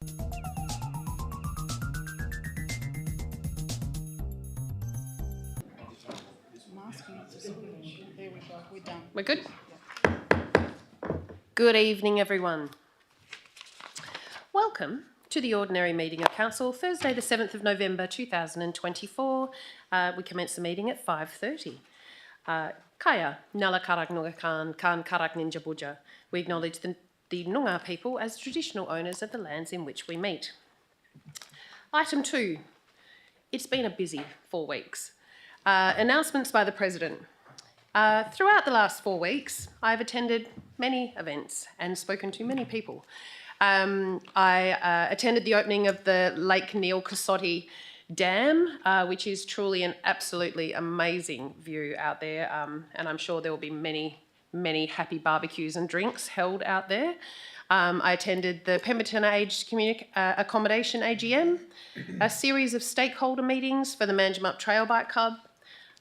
There we go, we're done. We're good? Good evening, everyone. Welcome to the ordinary meeting of Council, Thursday the 7th of November 2024. We commence the meeting at 5:30. Kaya, Nala Karak Nunga Khan Karak Ninja Buja. We acknowledge the Noongar people as traditional owners of the lands in which we meet. Item 2. It's been a busy 4 weeks. Announcements by the President. Throughout the last 4 weeks, I've attended many events and spoken to many people. I attended the opening of the Lake Neil Casotti Dam, which is truly an absolutely amazing view out there, and I'm sure there will be many happy barbecues and drinks held out there. I attended the Pemberton Aged Accommodation AGM, a series of stakeholder meetings for the Manjimup Trail Bike Club,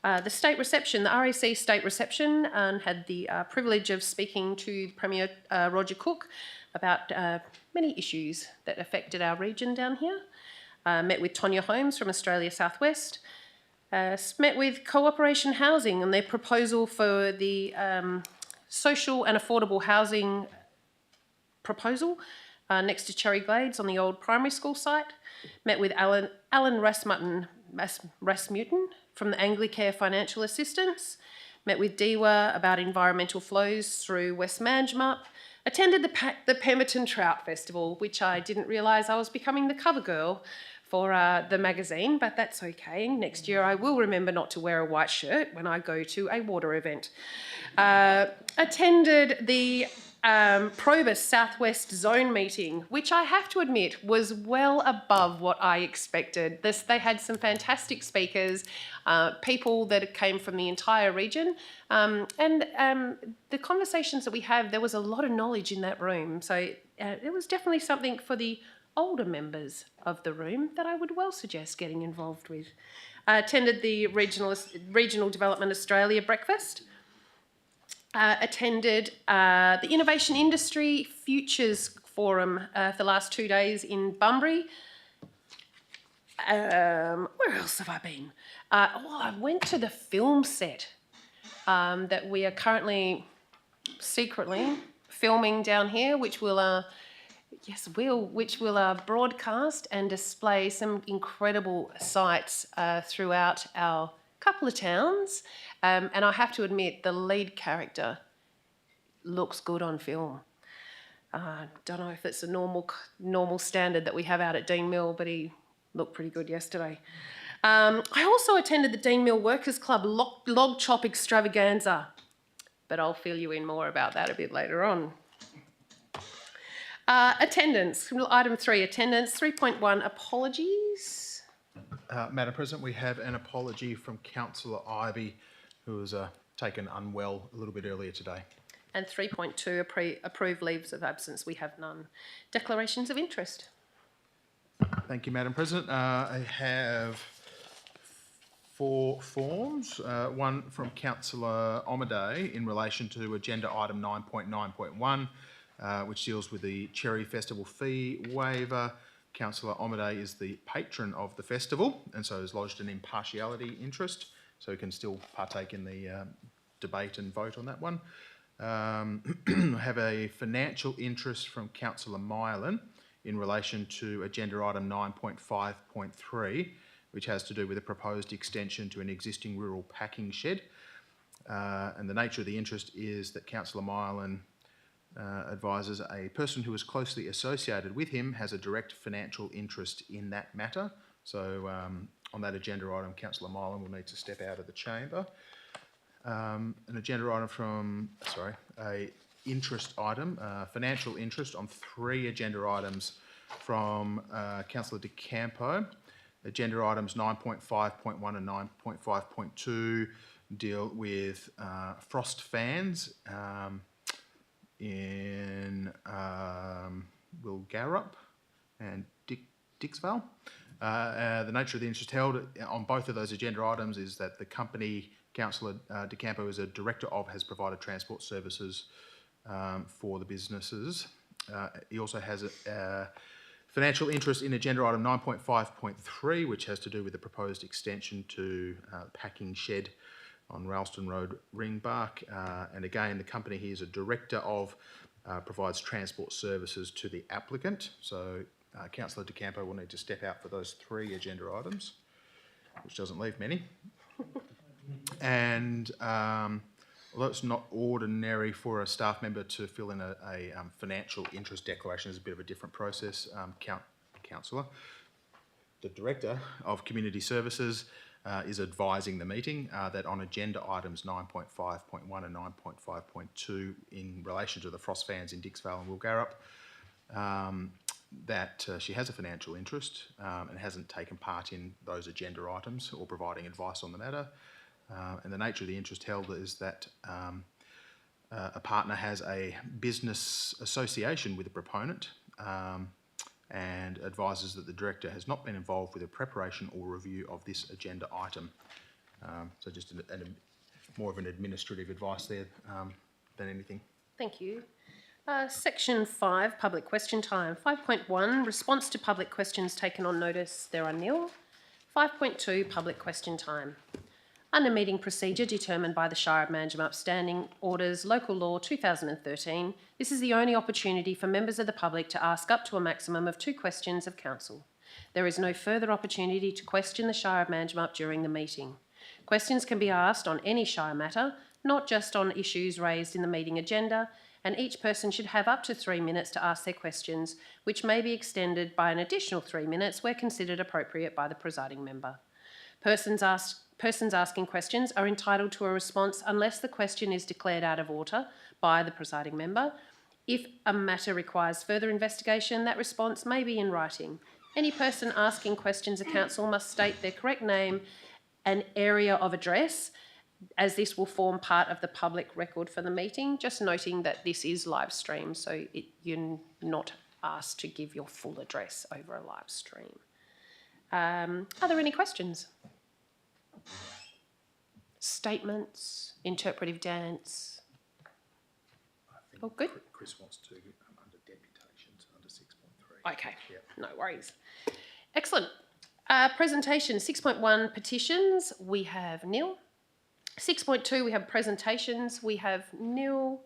the state reception, the RAC state reception, and had the privilege of speaking to Premier Roger Cook about many issues that affected our region down here. Met with Tonya Holmes from Australia Southwest. Met with Cooperation Housing and their proposal for the social and affordable housing proposal next to Cherry Glades on the old primary school site. Met with Alan Rasmussen from the Anglicare Financial Assistance. Met with DEWA about environmental flows through West Manjimup. Attended the Pemberton Trout Festival, which I didn't realise I was becoming the cover girl for the magazine, but that's okay. Next year I will remember not to wear a white shirt when I go to a water event. Attended the Probus Southwest Zone meeting, which I have to admit was well above what I expected. They had some fantastic speakers, people that came from the entire region, and the conversations that we have, there was a lot of knowledge in that room. So it was definitely something for the older members of the room that I would well suggest getting involved with. Attended the Regional Development Australia breakfast. Attended the Innovation Industry Futures Forum for the last 2 days in Bunbury. Where else have I been? I went to the film set that we are currently secretly filming down here, which will broadcast and display some incredible sights throughout our couple of towns. And I have to admit, the lead character looks good on film. Don't know if it's a normal standard that we have out at Dean Mill, but he looked pretty good yesterday. I also attended the Dean Mill Workers Club log chop extravaganza, but I'll fill you in more about that a bit later on. Attendance, item 3, attendance. 3.1, apologies. Madam President, we have an apology from Councillor Ivey, who was taken unwell a little bit earlier today. And 3.2, approved leaves of absence. We have none. Declarations of interest. Thank you, Madam President. I have 4 forms. One from Councillor Omaday in relation to agenda item 9.9.1, which deals with the Cherry Festival fee waiver. Councillor Omaday is the patron of the festival and so has lodged an impartiality interest, so he can still partake in the debate and vote on that one. I have a financial interest from Councillor Mylan in relation to agenda item 9.5.3, which has to do with a proposed extension to an existing rural packing shed. And the nature of the interest is that Councillor Mylan advises a person who is closely associated with him has a direct financial interest in that matter. So on that agenda item, Councillor Mylan will need to step out of the chamber. An agenda item a interest item, financial interest on 3 agenda items from Councillor De Campo. Agenda items 9.5.1 and 9.5.2 deal with frost fans in Wilgarup and Dixvale. The nature of the interest held on both of those agenda items is that the company Councillor De Campo is a director of has provided transport services for the businesses. He also has Financial interest in agenda item 9.5.3, which has to do with the proposed extension to packing shed on Ralston Road, Ringbark. And again, the company here is a director of, provides transport services to the applicant. So Councillor De Campo will need to step out for those 3 agenda items, which doesn't leave many. And although it's not ordinary for a staff member to fill in a financial interest declaration, it's a bit of a different process. Councillor, the Director of Community Services, is advising the meeting that on agenda items 9.5.1 and 9.5.2 in relation to the frost fans in Dixvale and Wilgarup, that she has a financial interest and hasn't taken part in those agenda items or providing advice on the matter. And the nature of the interest held is that a partner has a business association with a proponent and advises that the director has not been involved with the preparation or review of this agenda item. So just more of an administrative advice there than anything. Thank you. Section 5, public question time. 5.1, response to public questions taken on notice. There are nil. 5.2, public question time. Under meeting procedure determined by the Shire of Manjimup Standing Orders Local Law 2013, this is the only opportunity for members of the public to ask up to a maximum of 2 questions of council. There is no further opportunity to question the Shire of Manjimup during the meeting. Questions can be asked on any Shire matter, not just on issues raised in the meeting agenda, and each person should have up to 3 minutes to ask their questions, which may be extended by an additional 3 minutes where considered appropriate by the presiding member. Persons asking questions are entitled to a response unless the question is declared out of order by the presiding member. If a matter requires further investigation, that response may be in writing. Any person asking questions of council must state their correct name and area of address, as this will form part of the public record for the meeting. Just noting that this is live stream, so you're not asked to give your full address over a live stream. Are there any questions? Statements, interpretive dance. Oh, good. Chris wants to under deputations under 6.3. Okay, Yep. no worries. Excellent. Presentation 6.1 petitions, we have nil. 6.2 we have presentations, we have nil.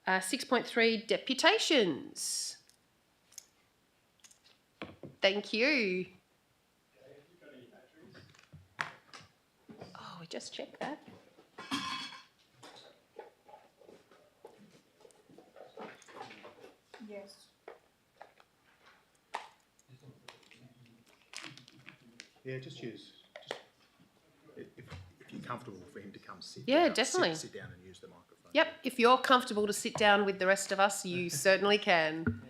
6.3 deputations. Thank you. Oh, we just checked that. Yes. Yeah, just use. If you're comfortable for him to come sit. Yeah, down, definitely. Sit down and use the microphone. Yep, if you're comfortable to sit down with the rest of us, you certainly can.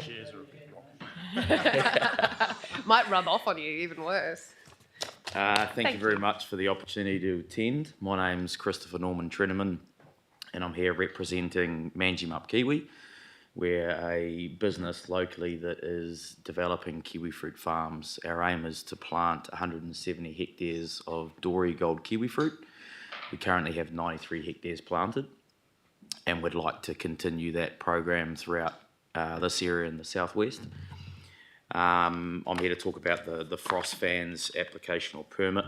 Chairs are a bit rocky. Might rub off on you, even worse. Thank you very much for the opportunity to attend. My name's Christopher Norman Treneman, and I'm here representing Manjimup Kiwi. We're a business locally that is developing kiwi fruit farms. Our aim is to plant 170 hectares of Dory Gold kiwi fruit. We currently have 93 hectares planted, and we'd like to continue that program throughout this area in the southwest. I'm here to talk about the frost fans application or permit.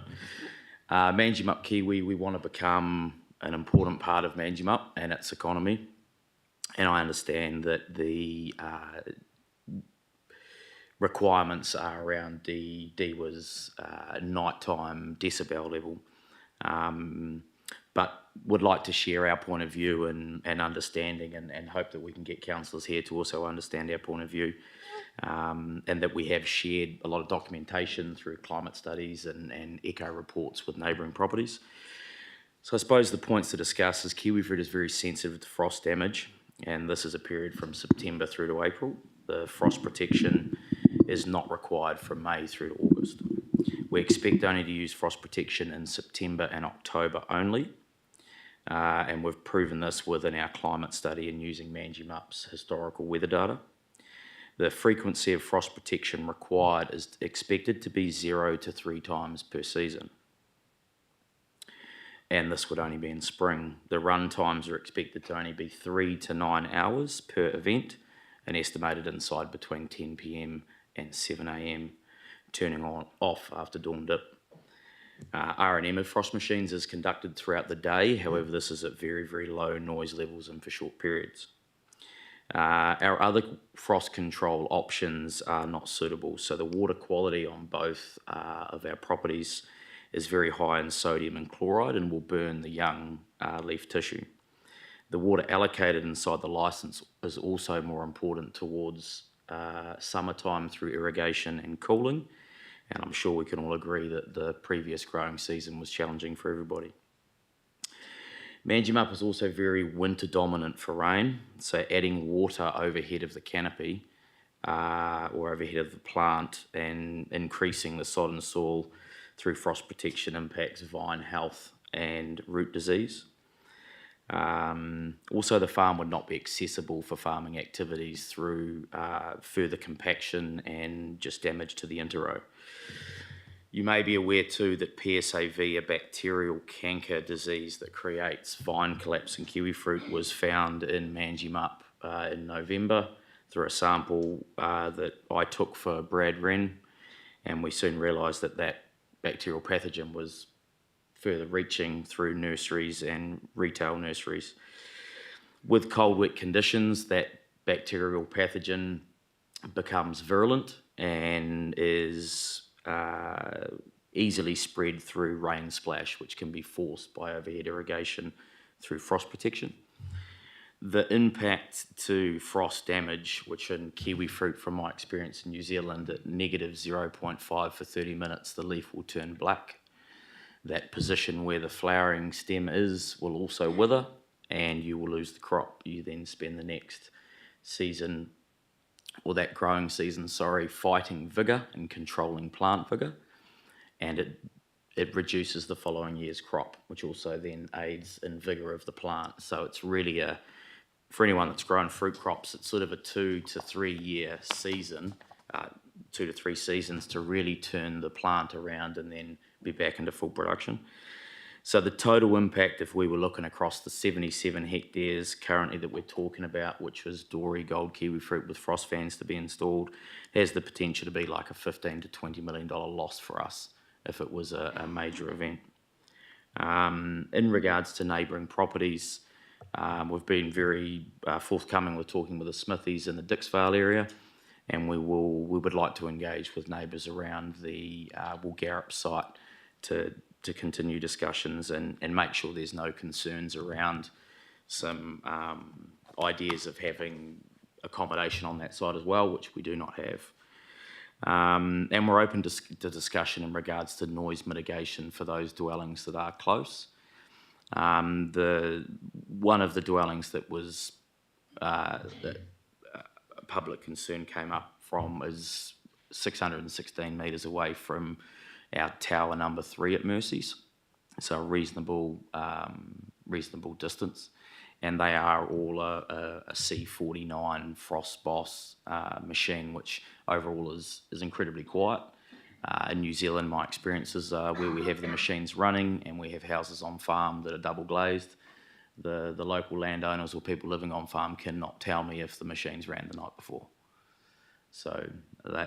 Manjimup Kiwi, we want to become an important part of Manjimup and its economy. And I understand that the requirements are around DEWA's nighttime decibel level. But would like to share our point of view and understanding and hope that we can get councillors here to also understand our point of view. And that we have shared a lot of documentation through climate studies and eco reports with neighbouring properties. So I suppose the points to discuss is kiwi fruit is very sensitive to frost damage, and this is a period from September through to April. The frost protection is not required from May through to August. We expect only to use frost protection in September and October only, and we've proven this within our climate study and using Manjimup's historical weather data. The frequency of frost protection required is expected to be 0 to 3 times per season. And this would only be in spring. The run times are expected to only be 3 to 9 hours per event, an estimated inside between 10 p.m. and 7 a.m, turning off after dawn dip. R&M of frost machines is conducted throughout the day, however this is at very, very low noise levels and for short periods. Our other frost control options are not suitable, so the water quality on both of our properties is very high in sodium and chloride and will burn the young leaf tissue. The water allocated inside the licence is also more important towards summertime through irrigation and cooling, and I'm sure we can all agree that the previous growing season was challenging for everybody. Manjimup is also very winter dominant for rain, so adding water overhead of the canopy or overhead of the plant and increasing the sodden soil through frost protection impacts vine health and root disease. Also, the farm would not be accessible for farming activities through further compaction and just damage to the interrow. You may be aware too that PSAV, a bacterial canker disease that creates vine collapse in kiwi fruit, was found in Manjimup in November through a sample that I took for Brad Wren, and we soon realised that that bacterial pathogen was further reaching through nurseries and retail nurseries. With cold, wet conditions, that bacterial pathogen becomes virulent and is easily spread through rain splash, which can be forced by overhead irrigation through frost protection. The impact to frost damage, which in kiwi fruit from my experience in New Zealand, at negative 0.5 for 30 minutes, the leaf will turn black. That position where the flowering stem is will also wither and you will lose the crop. You then spend the next season, or that growing season, fighting vigour and controlling plant vigour, and it reduces the following year's crop, which also then aids in vigour of the plant. So it's really for anyone that's grown fruit crops, it's sort of a 2 to 3 year season, 2 to 3 seasons to really turn the plant around and then be back into full production. So the total impact, if we were looking across the 77 hectares currently that we're talking about, which was dory gold kiwi fruit with frost fans to be installed, has the potential to be like a $15 to $20 million loss for us if it was a major event. In regards to neighbouring properties, we've been very forthcoming with talking with the Smithies in the Dixvale area, and we would like to engage with neighbours around the Woolgarup site to continue discussions and make sure there's no concerns around some ideas of having accommodation on that site as well, which we do not have. And we're open to discussion in regards to noise mitigation for those dwellings that are close. One of the dwellings that was public concern came up from is 616 metres away from our tower number 3 at Mercy's, so a reasonable distance, and they are all a C49 Frost Boss machine, which overall is incredibly quiet. In New Zealand, my experiences are where we have the machines running and we have houses on farm that are double glazed. The local landowners or people living on farm cannot tell me if the machines ran the night before. So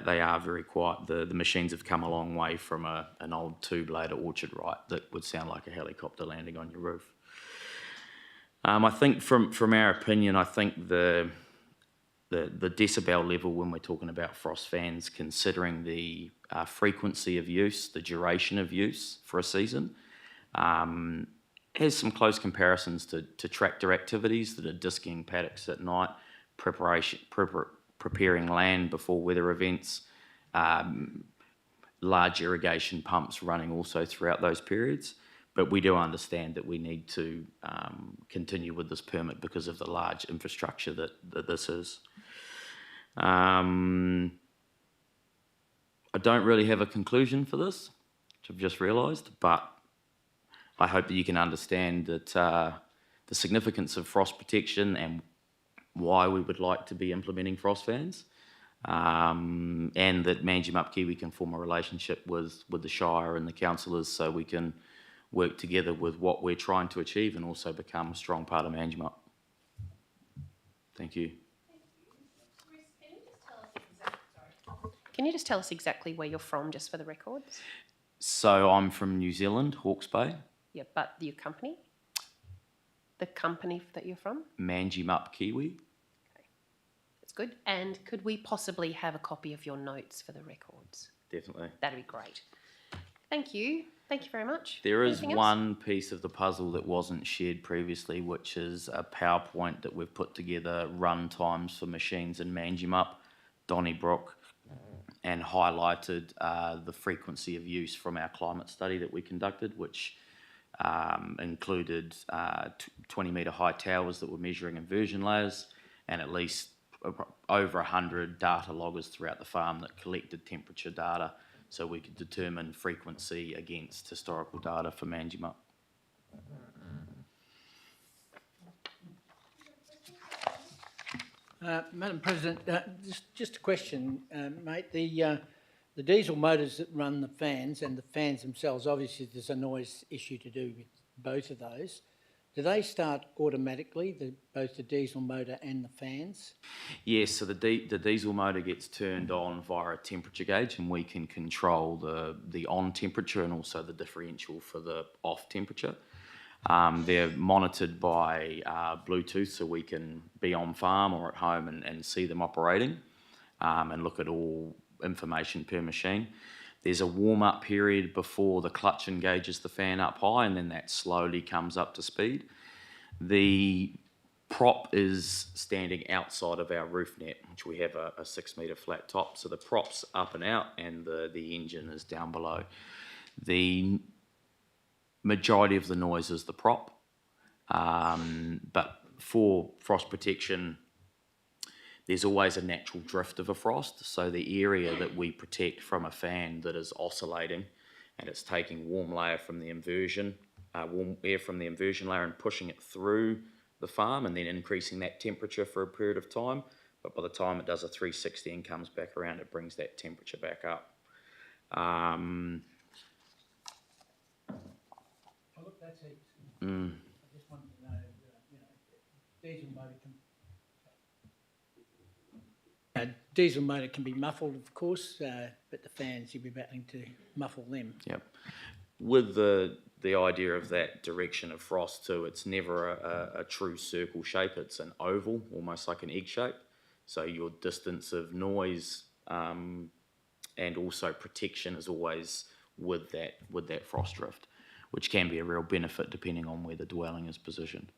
they are very quiet. The machines have come a long way from an old two-blader orchard right that would sound like a helicopter landing on your roof. I think from our opinion, I think the decibel level when we're talking about frost fans, considering the frequency of use, the duration of use for a season, has some close comparisons to tractor activities that are disking paddocks at night, preparing land before weather events, large irrigation pumps running also throughout those periods. But we do understand that we need to continue with this permit because of the large infrastructure that this is. I don't really have a conclusion for this, which I've just realised, but I hope that you can understand that the significance of frost protection and why we would like to be implementing frost fans, and that Manjimup Kiwi can form a relationship with the Shire and the councillors so we can work together with what we're trying to achieve and also become a strong part of Manjimup. Thank you. Can you just tell us exactly where you're from, just for the records? So I'm from New Zealand, Hawke's Bay, Yeah, but your company? The company that you're from? Manjimup, Kiwi. That's good. And could we possibly have a copy of your notes for the records? Definitely. That'd be great. Thank you. Thank you very much. There is Anything else? one piece of the puzzle that wasn't shared previously, which is a PowerPoint that we've put together, run times for machines in Manjimup, Donnybrook, and highlighted the frequency of use from our climate study that we conducted, which included 20-metre high towers that were measuring inversion layers, and at least over 100 data loggers throughout the farm that collected temperature data, so we could determine frequency against historical data for Manjimup. Madam President, just a question, mate. The diesel motors that run the fans and the fans themselves, obviously there's a noise issue to do with both of those. Do they start automatically, both the diesel motor and the fans? Yes, so the diesel motor gets turned on via a temperature gauge, and we can control the on temperature and also the differential for the off temperature. They're monitored by Bluetooth, so we can be on farm or at home and see them operating and look at all information per machine. There's a warm-up period before the clutch engages the fan up high, and then that slowly comes up to speed. The prop is standing outside of our roof net, which we have a 6 metre flat top. So the prop's up and out, and the engine is down below. The majority of the noise is the prop, but for frost protection, there's always a natural drift of a frost. So the area that we protect from a fan that is oscillating and it's taking warm air from the inversion layer and pushing it through the farm and then increasing that temperature for a period of time. But by the time it does a 360 and comes back around, it brings that temperature back up. Oh, look, that's it. I just wanted to know, diesel motor can be muffled, of course, but the fans, you'll be battling to muffle them. Yep. With the idea of that direction of frost too, it's never a true circle shape. It's an oval, almost like an egg shape. So your distance of noise and also protection is always with that frost drift, which can be a real benefit depending on where the dwelling is positioned.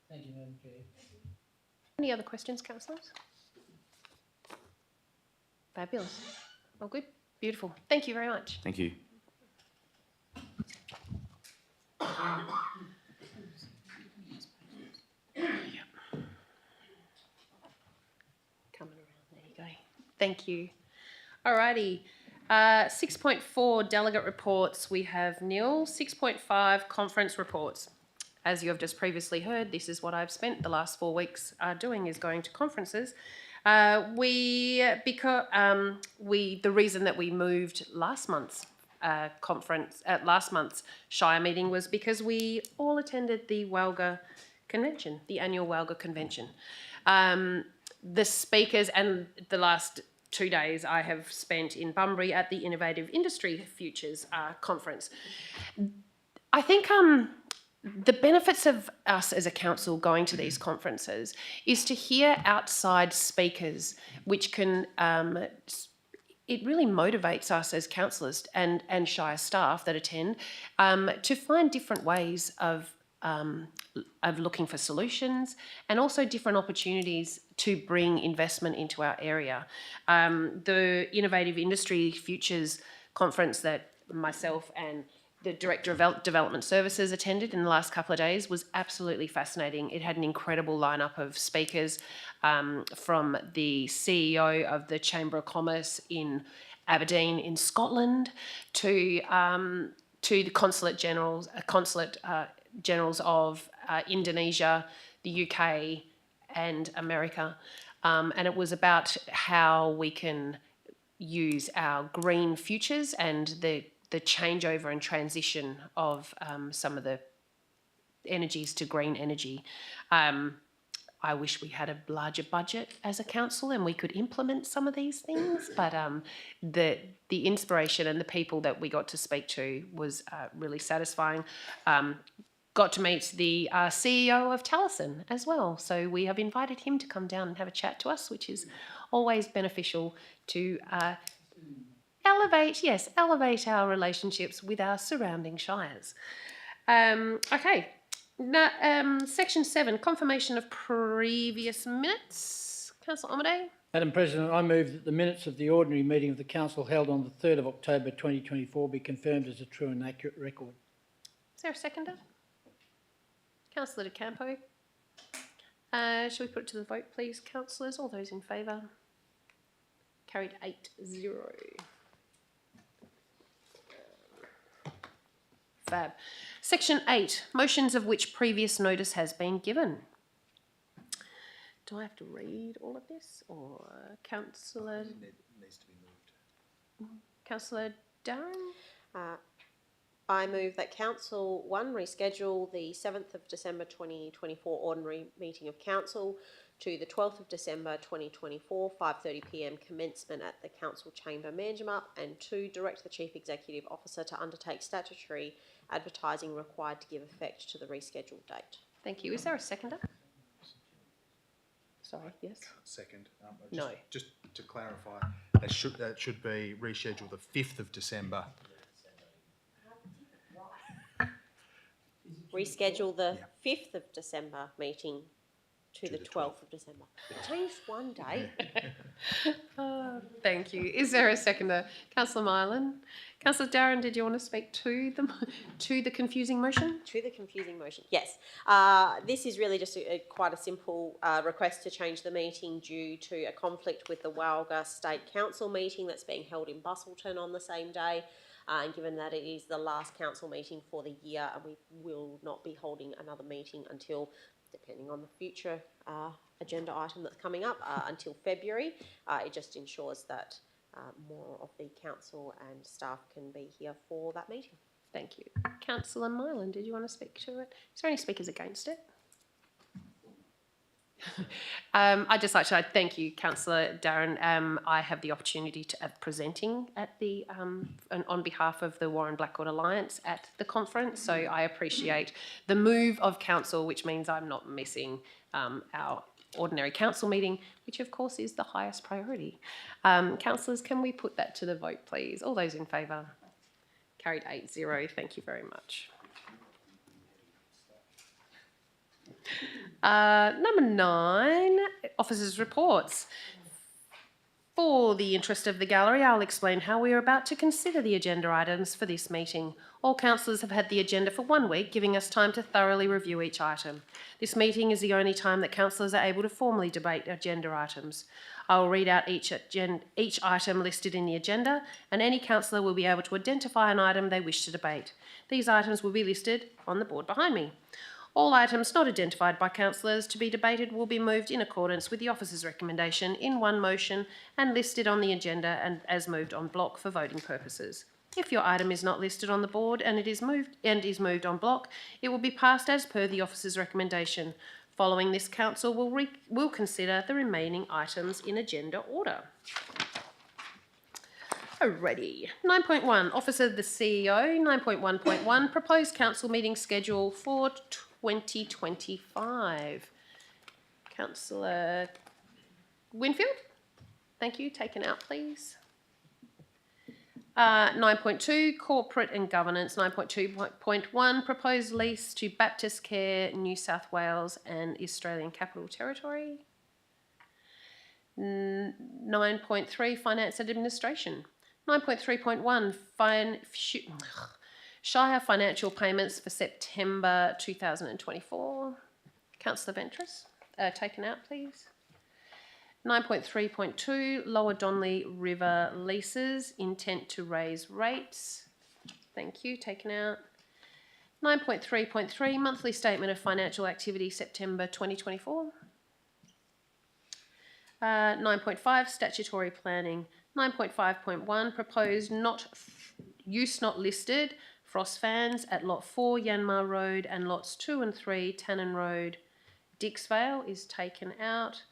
Thank you, Madam Chair. Any other questions, councillors? Fabulous. All good? Beautiful. Thank you very much. Thank you. Coming around, there you go. Thank you. Alrighty. 6.4 delegate reports, we have nil. 6.5 conference reports. As you have just previously heard, this is what I've spent the last 4 weeks doing, is going to conferences. The reason that we moved last month's last month's Shire meeting was because we all attended the Walga convention, the annual Walga convention. The speakers, and the last 2 days I have spent in Bunbury at the Innovative Industry Futures conference. I think the benefits of us as a council going to these conferences is to hear outside speakers, which can, it really motivates us as councillors and Shire staff that attend to find different ways of looking for solutions and also different opportunities to bring investment into our area. The Innovative Industry Futures conference that myself and the Director of Development Services attended in the last couple of days was absolutely fascinating. It had an incredible lineup of speakers from the CEO of the Chamber of Commerce in Aberdeen in Scotland to the consulate generals of Indonesia, the UK and America. And it was about how we can use our green futures and the changeover and transition of some of the energies to green energy. I wish we had a larger budget as a council and we could implement some of these things. But the inspiration and the people that we got to speak to was really satisfying. Got to meet the CEO of Taliesin as well. So we have invited him to come down and have a chat to us, which is always beneficial to elevate our relationships with our surrounding shires. Okay. Now, section 7, confirmation of previous minutes. Councillor Omaday. Madam President, I move that the minutes of the ordinary meeting of the council held on the 3rd of October 2024 be confirmed as a true and accurate record. Is there a seconder? Councillor De Campo. Shall we put it to the vote, please, councillors? All those in favour? Carried 8-0. Fab. Section 8, motions of which previous notice has been given. Do I have to read all of this, or Councillor? It needs to be moved. Councillor Darren? I move that Council 1 reschedule the 7th of December 2024 ordinary meeting of Council to the 12th of December 2024, 5:30pm commencement at the Council Chamber, Manjimup, and 2, direct the Chief Executive Officer to undertake statutory advertising required to give effect to the rescheduled date. Thank you. Is there a seconder? Sorry, yes? Second. No. Just to clarify, that should be rescheduled the 5th of December. Reschedule the 5th of December meeting to the 12th of December. Changed one day. Thank you. Is there a seconder? Councillor Mylan. Councillor Darren, did you want to speak to the confusing motion? To the confusing motion, yes. This is really just quite a simple request to change the meeting due to a conflict with the Walga State Council meeting that's being held in Bustleton on the same day. And given that it is the last council meeting for the year, and we will not be holding another meeting until, depending on the future agenda item that's coming up, until February, it just ensures that more of the council and staff can be here for that meeting. Thank you. Councillor Mylan, did you want to speak to it? Is there any speakers against it? I'd just like to thank you, Councillor Darren. I have the opportunity to presenting at the on behalf of the Warren Blackwood Alliance at the conference, so I appreciate the move of council, which means I'm not missing our ordinary council meeting, which of course is the highest priority. Councillors, can we put that to the vote, please? All those in favour? Carried 8-0. Thank you very much. Number 9, officers' reports. For the interest of the gallery, I'll explain how we are about to consider the agenda items for this meeting. All councillors have had the agenda for 1 week, giving us time to thoroughly review each item. This meeting is the only time that councillors are able to formally debate agenda items. I will read out each item listed in the agenda, and any councillor will be able to identify an item they wish to debate. These items will be listed on the board behind me. All items not identified by councillors to be debated will be moved in accordance with the officer's recommendation in one motion and listed on the agenda and as moved en bloc for voting purposes. If your item is not listed on the board and is moved en bloc, it will be passed as per the officer's recommendation. Following this, council will consider the remaining items in agenda order. Alrighty. 9.1, Office of the CEO. 9.1.1, Proposed Council Meeting Schedule for 2025. Councillor Winfield, thank you. Taken out, please. 9.2, Corporate and Governance. 9.2.1, Proposed Lease to Baptist Care, New South Wales and Australian Capital Territory. 9.3, Finance and Administration. 9.3.1, Shire financial payments for September 2024. Councillor Ventris, taken out, please. 9.3.2, Lower Donley River leases, intent to raise rates. Thank you, taken out. 9.3.3, monthly statement of financial activity September 2024. 9.5, statutory planning. 9.5.1, proposed use not listed frost fans at lot 4 Yanmar Road and lots 2 and 3 Tannen Road, Dixvale is taken out.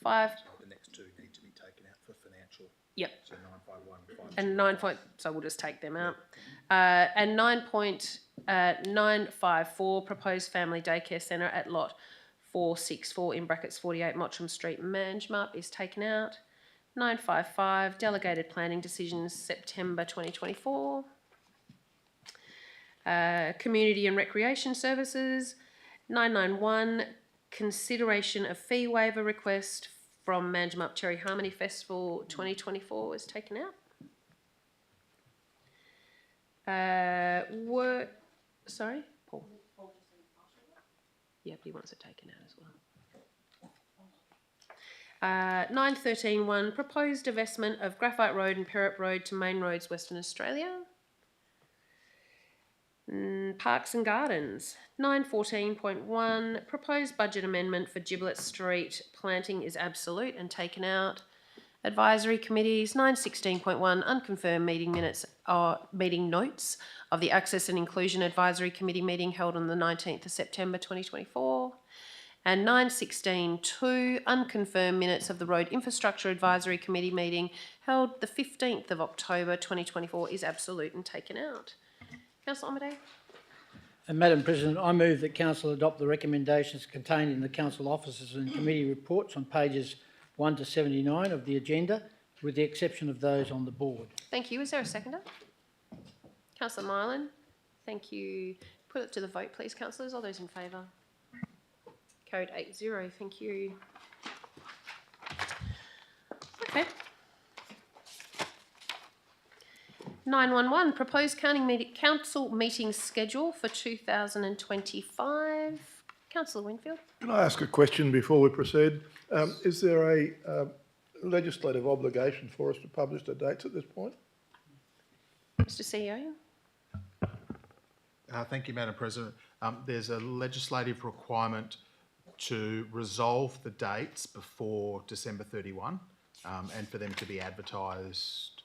5, The next two need to be taken out for financial. yep, So 951, and 9 point, so we'll just take them out. And 9.954, proposed family daycare centre at lot 464 in brackets 48 Mottram Street, Manjimup is taken out. 955, delegated planning decisions, September 2024. Community and recreation services, 991, consideration of fee waiver request from Manjimup Cherry Harmony Festival 2024 was taken out. Sorry, Paul. Yep, he wants it taken out as well. 913.1, proposed divestment of Graphite Road and Perup Road to Main Roads, Western Australia. Parks and Gardens, 914.1, proposed budget amendment for Giblet Street planting is absolute and taken out. Advisory committees, 916.1, unconfirmed meeting minutes or meeting notes of the Access and Inclusion Advisory Committee meeting held on the 19th of September 2024. And 916.2, unconfirmed minutes of the Road Infrastructure Advisory Committee meeting held the 15th of October 2024 is absolute and taken out. Councillor Amadei. And Madam President, I move that Council adopt the recommendations contained in the Council officers and committee reports on pages 1 to 79 of the agenda, with the exception of those on the board. Thank you. Is there a seconder? Councillor Mylan. Thank you. Put it to the vote, please, councillors. All those in favour? Code 8-0. Thank you. Okay. 911, proposed council meeting schedule for 2025. Councillor Winfield. Can I ask a question before we proceed? Is there a legislative obligation for us to publish the dates at this point? Mr CEO. Thank you, Madam President. There's a legislative requirement to resolve the dates before December 31 and for them to be advertised,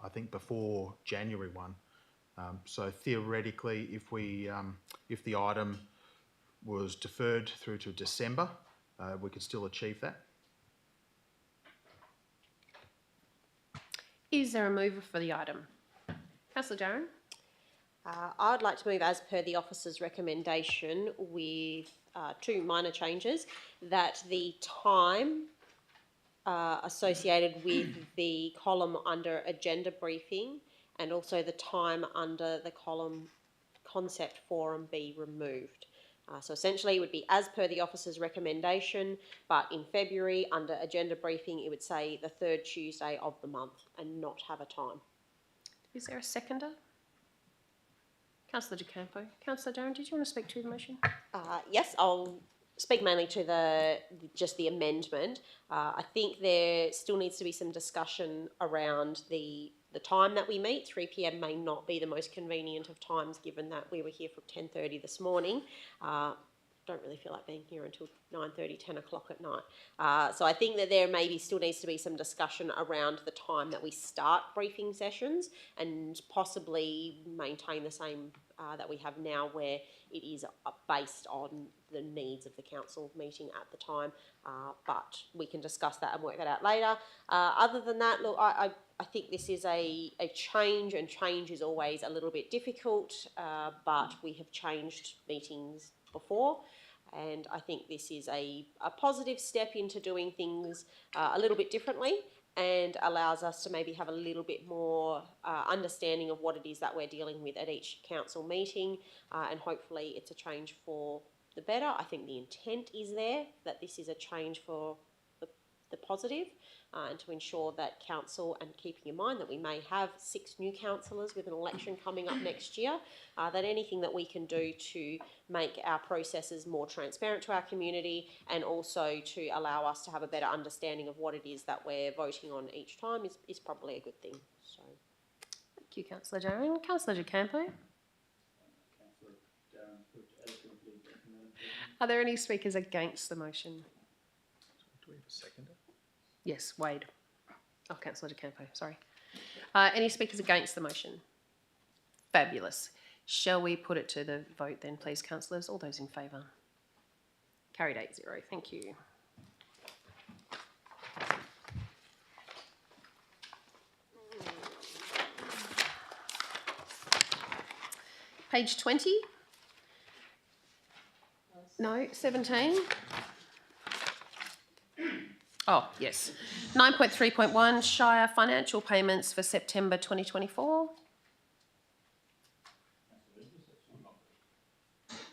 I think, before January 1. So theoretically, if the item was deferred through to December, we could still achieve that. Is there a mover for the item? Councillor Darren. I would like to move as per the officer's recommendation with two minor changes, that the time associated with the column under agenda briefing and also the time under the column concept forum be removed. So essentially it would be as per the officer's recommendation, but in February under agenda briefing it would say the third Tuesday of the month and not have a time. Is there a seconder? Councillor De Campo. Councillor Darren, did you want to speak to the motion? Yes, I'll speak mainly to just the amendment. I think there still needs to be some discussion around the time that we meet. 3 p.m. may not be the most convenient of times, given that we were here from 10:30 this morning. Don't really feel like being here until 9:30, 10 o'clock at night. So I think that there maybe still needs to be some discussion around the time that we start briefing sessions and possibly maintain the same that we have now, where it is based on the needs of the council meeting at the time. But we can discuss that and work that out later. Other than that, look, I think this is a change, and change is always a little bit difficult, but we have changed meetings before, and I think this is a positive step into doing things a little bit differently and allows us to maybe have a little bit more understanding of what it is that we're dealing with at each council meeting, and hopefully it's a change for the better. I think the intent is there, that this is a change for the positive, and to ensure that council, and keeping in mind that we may have 6 new councillors with an election coming up next year, that anything that we can do to make our processes more transparent to our community and also to allow us to have a better understanding of what it is that we're voting on each time is probably a good thing. So, Thank you, Councillor Darren. Councillor De Campo. Are there any speakers against the motion? Do we have a seconder? Yes, Wade. Oh, Councillor De Campo, sorry. Any speakers against the motion? Fabulous. Shall we put it to the vote then, please, councillors? All those in favour? Carried 8-0. Thank you. Page 20. No, 17. Oh, yes. 9.3.1, Shire financial payments for September 2024.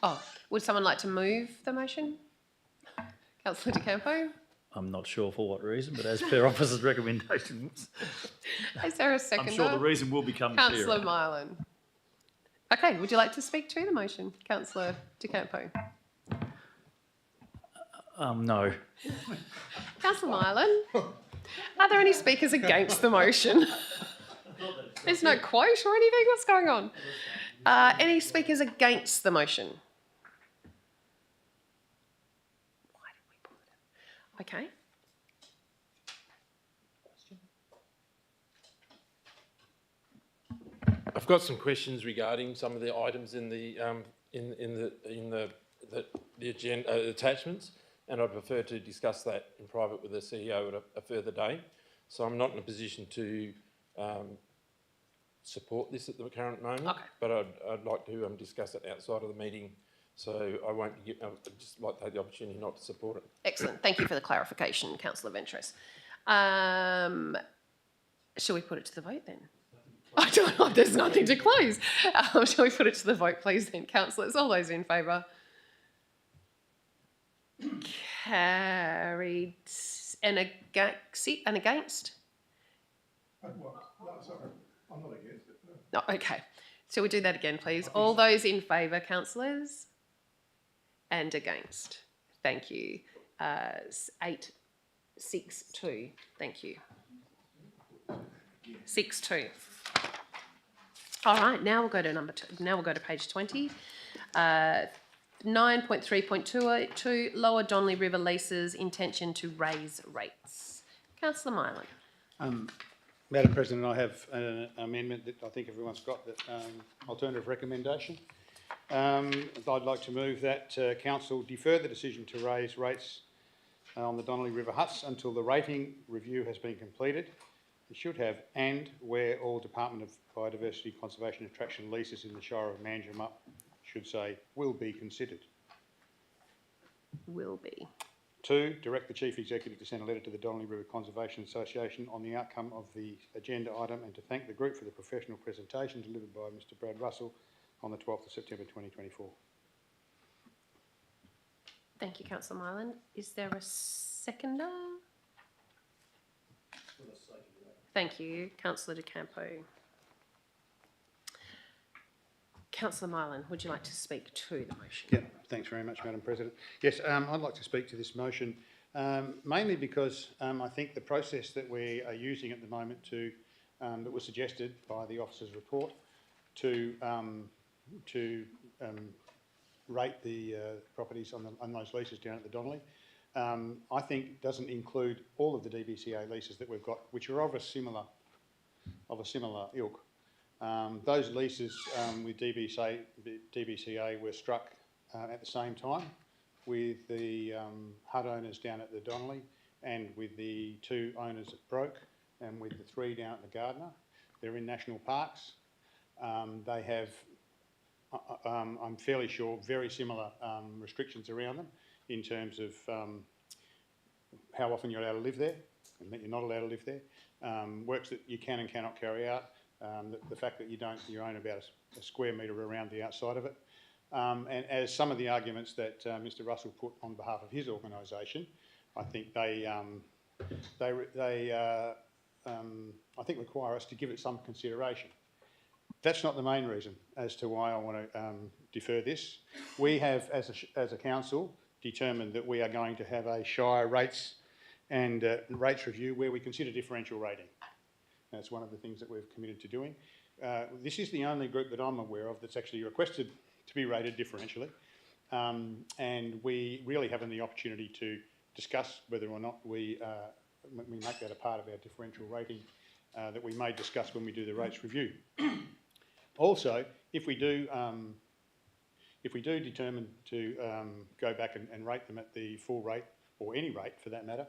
Oh, would someone like to move the motion? Councillor De Campo? I'm not sure for what reason, but as per officer's recommendations, Is there a seconder? I'm sure the reason will become Councillor clearer. Mylan. Okay, would you like to speak to the motion, Councillor De Campo? No. Councillor Mylan, are there any speakers against the motion? There's no quote or anything. What's going on? Any speakers against the motion? Why did we pull it out? Okay. I've got some questions regarding some of the items in the agenda attachments, and I'd prefer to discuss that in private with the CEO at a further date. So I'm not in a position to support this at the current moment. Okay. But I'd like to discuss it outside of the meeting. So I won't I'd just like to have the opportunity not to support it. Excellent. Thank you for the clarification, Councillor Ventris. Shall we put it to the vote then? I don't know. There's nothing to close. Shall we put it to the vote, please, then, councillors? All those in favour? Carried. And against? No, sorry, I'm not against it, no. No, okay. Shall we do that again, please? All those in favour, councillors? And against? Thank you. 8-6-2. Thank you. 6-2. All right, now we'll go to now we'll go to page 20. 9.3.2, Lower Donnelly River leases, intention to raise rates. Councillor Mylan. Madam President, I have an amendment that I think everyone's got, that alternative recommendation. I'd like to move that Council defer the decision to raise rates on the Donnelly River huts until the rating review has been completed. It should have, and where all Department of Biodiversity, Conservation and Attraction leases in the Shire of Manjimup should say, will be considered. Will be. 2, direct the Chief Executive to send a letter to the Donnelly River Conservation Association on the outcome of the agenda item and to thank the group for the professional presentation delivered by Mr Brad Russell on the 12th of September 2024. Thank you, Councillor Mylan. Is there a seconder? Thank you, Councillor De Campo. Councillor Mylan, would you like to speak to the motion? Yeah, thanks very much, Madam President. Yes, I'd like to speak to this motion, mainly because I think the process that we are using at the moment that was suggested by the officer's report to rate the properties on those leases down at the Donnelly, I think doesn't include all of the DBCA leases that we've got, which are of a similar ilk. Those leases with DBCA were struck at the same time with the hut owners down at the Donnelly and with the 2 owners at Broke and with the 3 down at the Gardner. They're in national parks. They have, I'm fairly sure, very similar restrictions around them in terms of how often you're allowed to live there and that you're not allowed to live there, works that you can and cannot carry out, the fact that you own about a square metre around the outside of it. And as some of the arguments that Mr Russell put on behalf of his organisation, I think I think require us to give it some consideration. That's not the main reason as to why I want to defer this. We have, as a council, determined that we are going to have a Shire rates and rates review where we consider differential rating. That's one of the things that we've committed to doing. This is the only group that I'm aware of that's actually requested to be rated differentially, and we really haven't the opportunity to discuss whether or not we make that a part of our differential rating that we may discuss when we do the rates review. Also, if we do if we do determine to go back and rate them at the full rate, or any rate for that matter,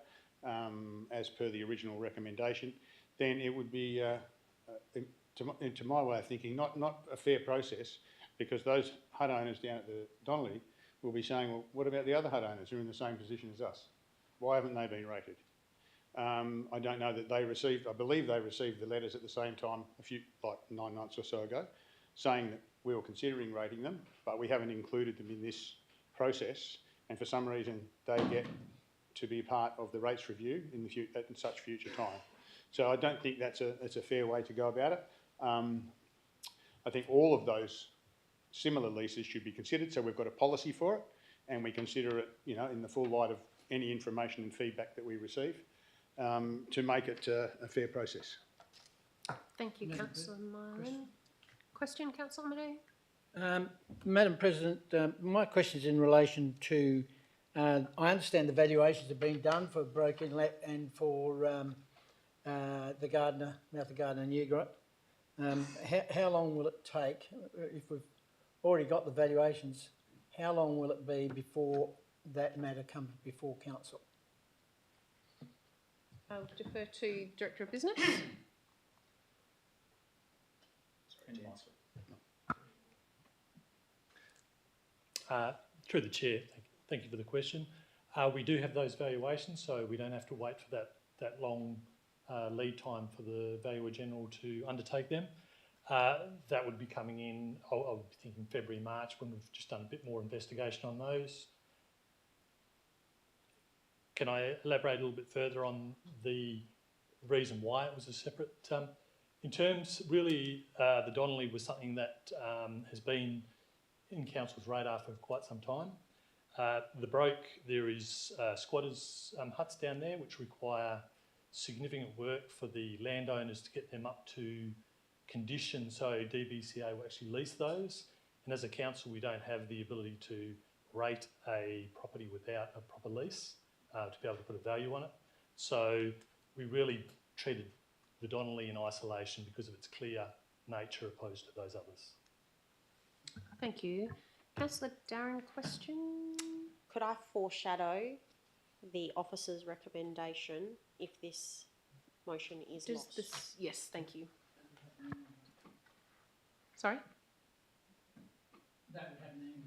as per the original recommendation, then it would be, to my way of thinking, not a fair process, because those hut owners down at the Donnelly will be saying, well, what about the other hut owners who are in the same position as us? Why haven't they been rated? I don't know that they received, I believe they received the letters at the same time, like 9 months or so ago, saying that we were considering rating them, but we haven't included them in this process, and for some reason they get to be part of the rates review in such future time. So I don't think that's a fair way to go about it. I think all of those similar leases should be considered, so we've got a policy for it, and we consider it, you know, in the full light of any information and feedback that we receive, to make it a fair process. Thank you, Councillor Mylan. Question, Councillor Amadei? Madam President, my question is in relation to, I understand the valuations have been done for Broke Inlet and for the Gardner, Mouth of Gardner New Growth. How long will it take, if we've already got the valuations, how long will it be before that matter comes before council? I'll defer to Director of Business. Through the chair, thank you for the question. We do have those valuations, so we don't have to wait for that long lead time for the Valuer General to undertake them. That would be coming in, I would be thinking February, March, when we've just done a bit more investigation on those. Can I elaborate a little bit further on the reason why it was a separate? In terms, really, the Donnelly was something that has been in Council's radar for quite some time. The Broke, there is squatters' huts down there which require significant work for the landowners to get them up to condition, so DBCA will actually lease those. And as a council, we don't have the ability to rate a property without a proper lease to be able to put a value on it. So we really treated the Donnelly in isolation because of its clear nature opposed to those others. Thank you. Councillor Darren, question? Could I foreshadow the officer's recommendation if this motion is Does lost? this? Yes, thank you. Sorry? That would happen anyway.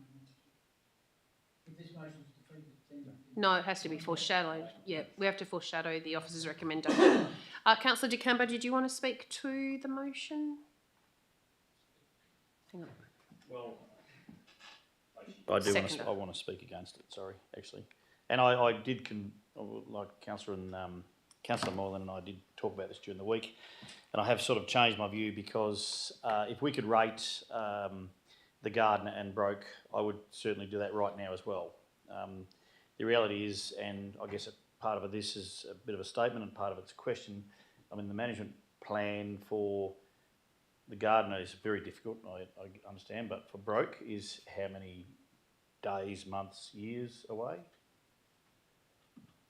If this motion is defeated, then... No, it has to be foreshadowed. Yeah, we have to foreshadow the officer's recommendation. Councillor De Campo, did you want to speak to the motion? Hang on. Well, I do want Seconder. to, I want to speak against it, sorry, actually. And I did, like Councillor Moylan and I did talk about this during the week, and I have sort of changed my view because if we could rate the Gardner and Broke, I would certainly do that right now as well. The reality is, and I guess part of this is a bit of a statement and part of it's a question, I mean, the management plan for the Gardner is very difficult, I understand, but for Broke is how many days, months, years away?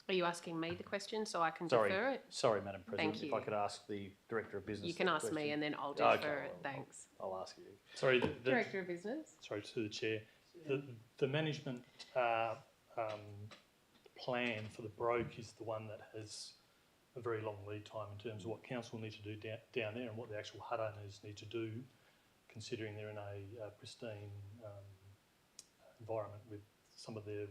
Are you asking me the question so I can defer it? Sorry, Madam President. Thank you. If I could ask the Director of Business. You can the ask me question. and then I'll defer Okay, it. Thanks. I'll ask you. Sorry, Director of Business. Sorry, to the Chair. The management plan for the Broke is the one that has a very long lead time in terms of what council need to do down there and what the actual hut owners need to do, considering they're in a pristine environment with some of their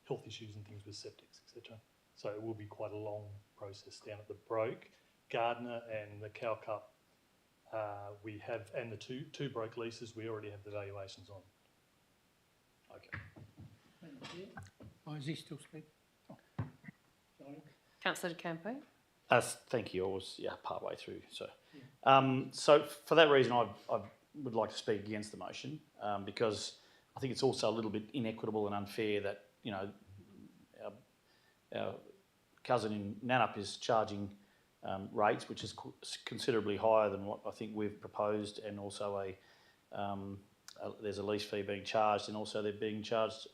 health issues and things with septics, etc. So it will be quite a long process down at the Broke. Gardner and the Cow Cup, we have, and the two Broke leases, we already have the valuations on. Okay. Oh, is he still speaking? Oh, sorry. Councillor De Campo. Thank you. I was part way through. So, so for that reason, I would like to speak against the motion because I think it's also a little bit inequitable and unfair that our cousin in Nannup is charging rates which is considerably higher than what I think we've proposed, and also there's a lease fee being charged, and also they're being charged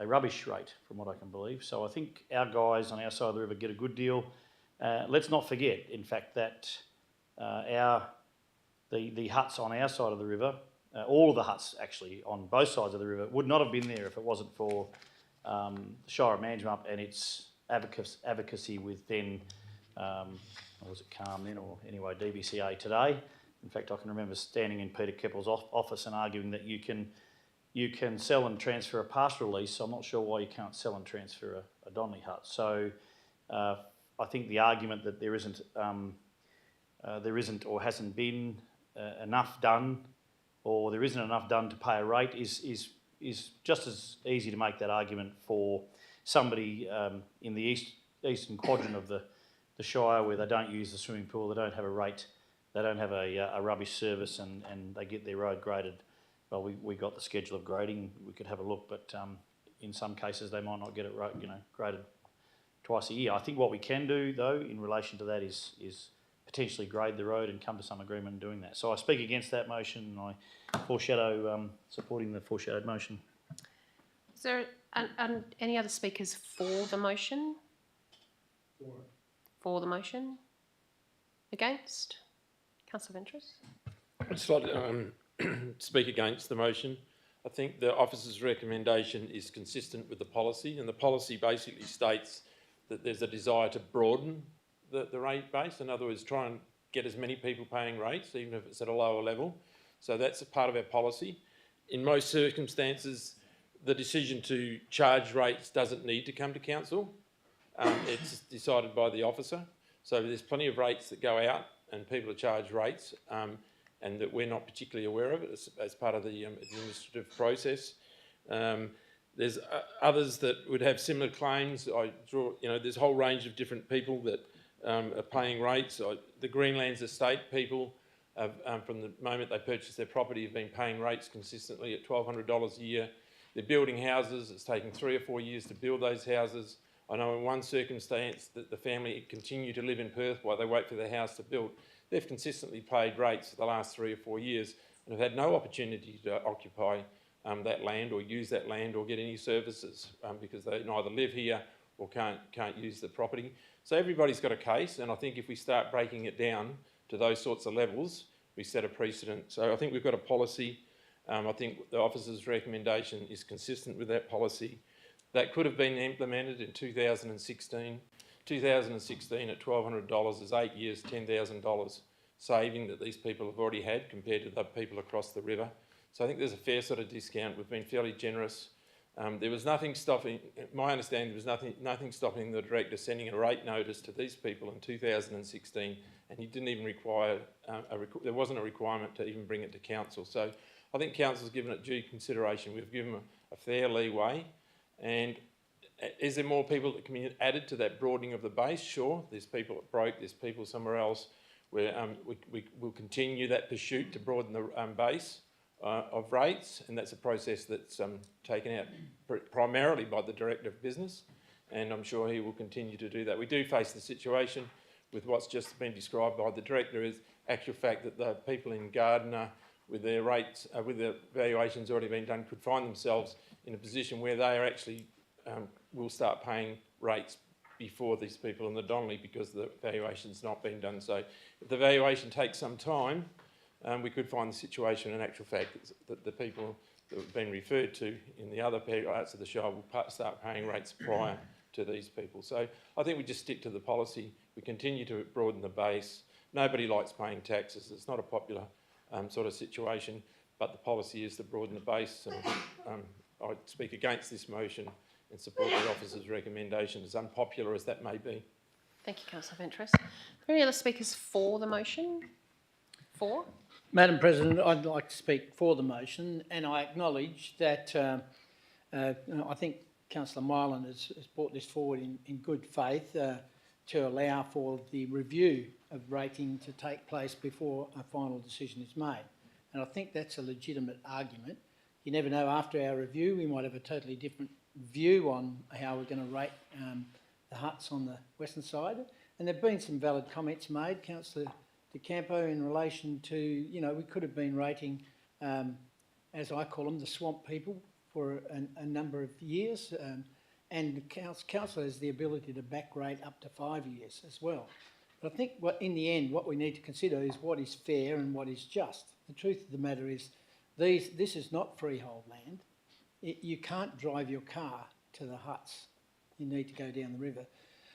a rubbish rate from what I can believe. So I think our guys on our side of the river get a good deal. Let's not forget, in fact, that the huts on our side of the river all of the huts actually on both sides of the river would not have been there if it wasn't for the Shire of Manjimup and its advocacy with then, or was it Calm then, or anyway, DBCA today. In fact, I can remember standing in Peter Keppel's office and arguing that you can sell and transfer a pastoral lease, so I'm not sure why you can't sell and transfer a Donnelly hut. So I think the argument that there isn't or hasn't been enough done, or there isn't enough done to pay a rate is just as easy to make that argument for somebody in the eastern quadrant of the Shire where they don't use the swimming pool, they don't have a rate, they don't have a rubbish service, and they get their road graded. Well, we got the schedule of grading, we could have a look, but in some cases they might not get it graded twice a year. I think what we can do though in relation to that is potentially grade the road and come to some agreement in doing that. So I speak against that motion and I foreshadow supporting the foreshadowed motion. Is there any other speakers for the motion? For the motion? Against? Councillor Ventris? I'd just like to speak against the motion. I think the officer's recommendation is consistent with the policy, and the policy basically states that there's a desire to broaden the rate base. In other words, try and get as many people paying rates, even if it's at a lower level. So that's a part of our policy. In most circumstances, the decision to charge rates doesn't need to come to council. It's decided by the officer. So there's plenty of rates that go out and people are charged rates and that we're not particularly aware of it as part of the administrative process. There's others that would have similar claims. There's a whole range of different people that are paying rates. The Greenlands estate people, from the moment they purchase their property, have been paying rates consistently at $1,200 a year. They're building houses. It's taking 3 or 4 years to build those houses. I know in one circumstance that the family continue to live in Perth while they wait for their house to build. They've consistently paid rates for the last 3 or 4 years and have had no opportunity to occupy that land or use that land or get any services because they neither live here or can't use the property. So everybody's got a case, and I think if we start breaking it down to those sorts of levels, we set a precedent. So I think we've got a policy. I think the officer's recommendation is consistent with that policy. That could have been implemented in 2016. 2016 at $1,200 is 8 years, $10,000 saving that these people have already had compared to the people across the river. So I think there's a fair sort of discount. We've been fairly generous. There was nothing stopping, my understanding, there was nothing stopping the director sending a rate notice to these people in 2016, and he didn't even require, there wasn't a requirement to even bring it to council. So I think council's given it due consideration. We've given a fair leeway. And is there more people that can be added to that broadening of the base? Sure. There's people at Broke, there's people somewhere else where we will continue that pursuit to broaden the base of rates, and that's a process that's taken out primarily by the Director of Business, and I'm sure he will continue to do that. We do face the situation with what's just been described by the Director is actual fact that the people in Gardner with their rates, with the valuations already been done, could find themselves in a position where they are actually will start paying rates before these people in the Donnelly because the valuation's not been done. So if the valuation takes some time, we could find the situation in actual fact that the people that have been referred to in the other parts of the Shire will start paying rates prior to these people. So I think we just stick to the policy. We continue to broaden the base. Nobody likes paying taxes. It's not a popular sort of situation, but the policy is to broaden the base. And I speak against this motion and support the officer's recommendation, as unpopular as that may be. Thank you, Councillor Ventris. Are there any other speakers for the motion? For? Madam President, I'd like to speak for the motion, and I acknowledge that I think Councillor Mylan has brought this forward in good faith to allow for the review of rating to take place before a final decision is made. And I think that's a legitimate argument. You never know, after our review, we might have a totally different view on how we're going to rate the huts on the western side. And there have been some valid comments made, Councillor De Campo, in relation to, we could have been rating, as I call them, the swamp people for a number of years. And the council has the ability to back rate up to 5 years as well. But I think in the end, what we need to consider is what is fair and what is just. The truth of the matter is This is not freehold land. You can't drive your car to the huts. You need to go down the river.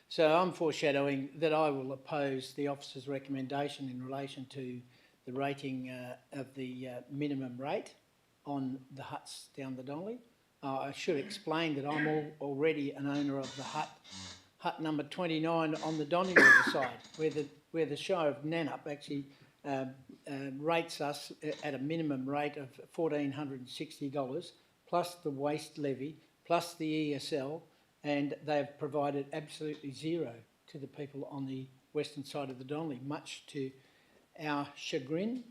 So I'm foreshadowing that I will oppose the officer's recommendation in relation to the rating of the minimum rate on the huts down the Donnelly. I should explain that I'm already an owner of the hut number 29 on the Donnelly River side, where the Shire of Manjimup actually rates us at a minimum rate of $1,460 plus the waste levy plus the ESL, and they've provided absolutely zero to the people on the western side of the Donnelly, much to our chagrin.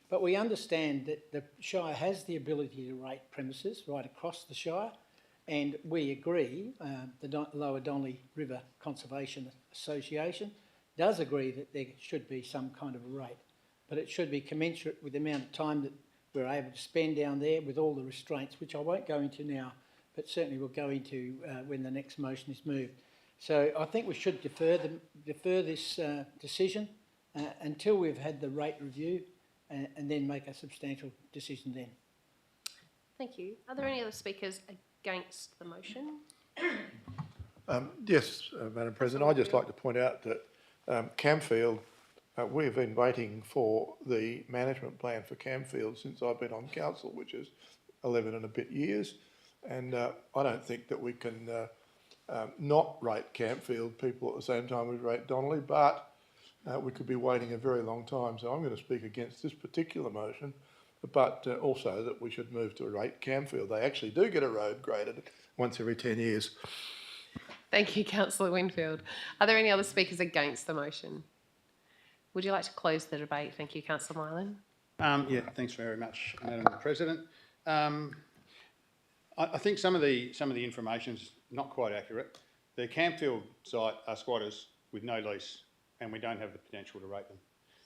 But we understand that the Shire has the ability to rate premises right across the Shire, and we agree, the Lower Donnelly River Conservation Association does agree that there should be some kind of a rate, but it should be commensurate with the amount of time that we're able to spend down there with all the restraints, which I won't go into now, but certainly we'll go into when the next motion is moved. So I think we should defer this decision until we've had the rate review and then make a substantial decision then. Thank you. Are there any other speakers against the motion? Yes, Madam President, I'd just like to point out that Camfield, we've been waiting for the management plan for Camfield since I've been on council, which is 11 and a bit years. And I don't think that we can not rate Camfield people at the same time we rate Donnelly, but we could be waiting a very long time. So I'm going to speak against this particular motion, but also that we should move to rate Camfield. They actually do get a road graded once every 10 years. Thank you, Councillor Winfield. Are there any other speakers against the motion? Would you like to close the debate? Thank you, Councillor Mylan. Yeah, thanks very much, Madam President. I think some of the information's not quite accurate. The Camfield site are squatters with no lease, and we don't have the potential to rate them.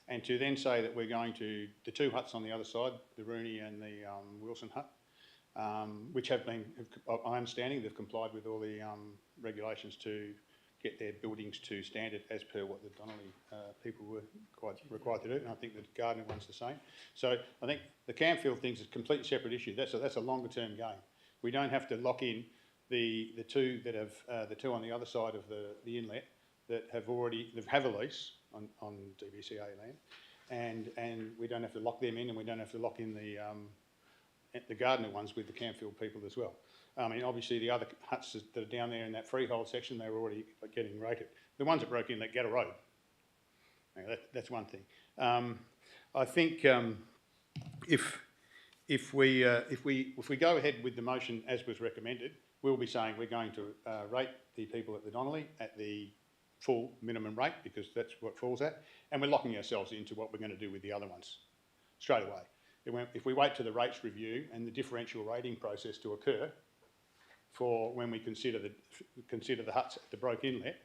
And to then say that we're going to the two huts on the other side, the Rooney and the Wilson hut, which have been, my understanding, they've complied with all the regulations to get their buildings to standard as per what the Donnelly people were quite required to do, and I think the Gardner one's the same. So I think the Camfield thing's a completely separate issue. That's a longer term game. We don't have to lock in the two that have the two on the other side of the inlet that have a lease on DBCA land, and we don't have to lock them in, and we don't have to lock in the Gardner ones with the Camfield people as well. I mean, obviously the other huts that are down there in that freehold section, they were already getting rated. The ones that broke in, that get a road. Now, that's one thing. I think if we go ahead with the motion as was recommended, we'll be saying we're going to rate the people at the Donnelly at the full minimum rate, because that's what it falls at, and we're locking ourselves into what we're going to do with the other ones straight away. If we wait to the rates review and the differential rating process to occur for when we consider the huts at the Broke Inlet,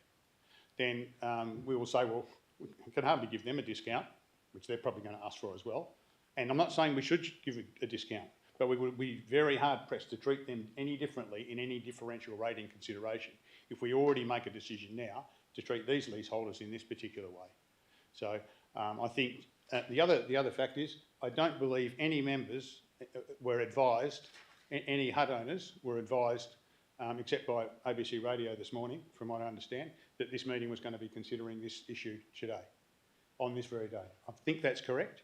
then we will say, well, we can hardly give them a discount, which they're probably going to ask for as well. And I'm not saying we should give a discount, but we would be very hard pressed to treat them any differently in any differential rating consideration if we already make a decision now to treat these leaseholders in this particular way. So I think the other fact is, I don't believe any members were advised, any hut owners were advised, except by ABC Radio this morning, from what I understand, that this meeting was going to be considering this issue today, on this very day. I think that's correct.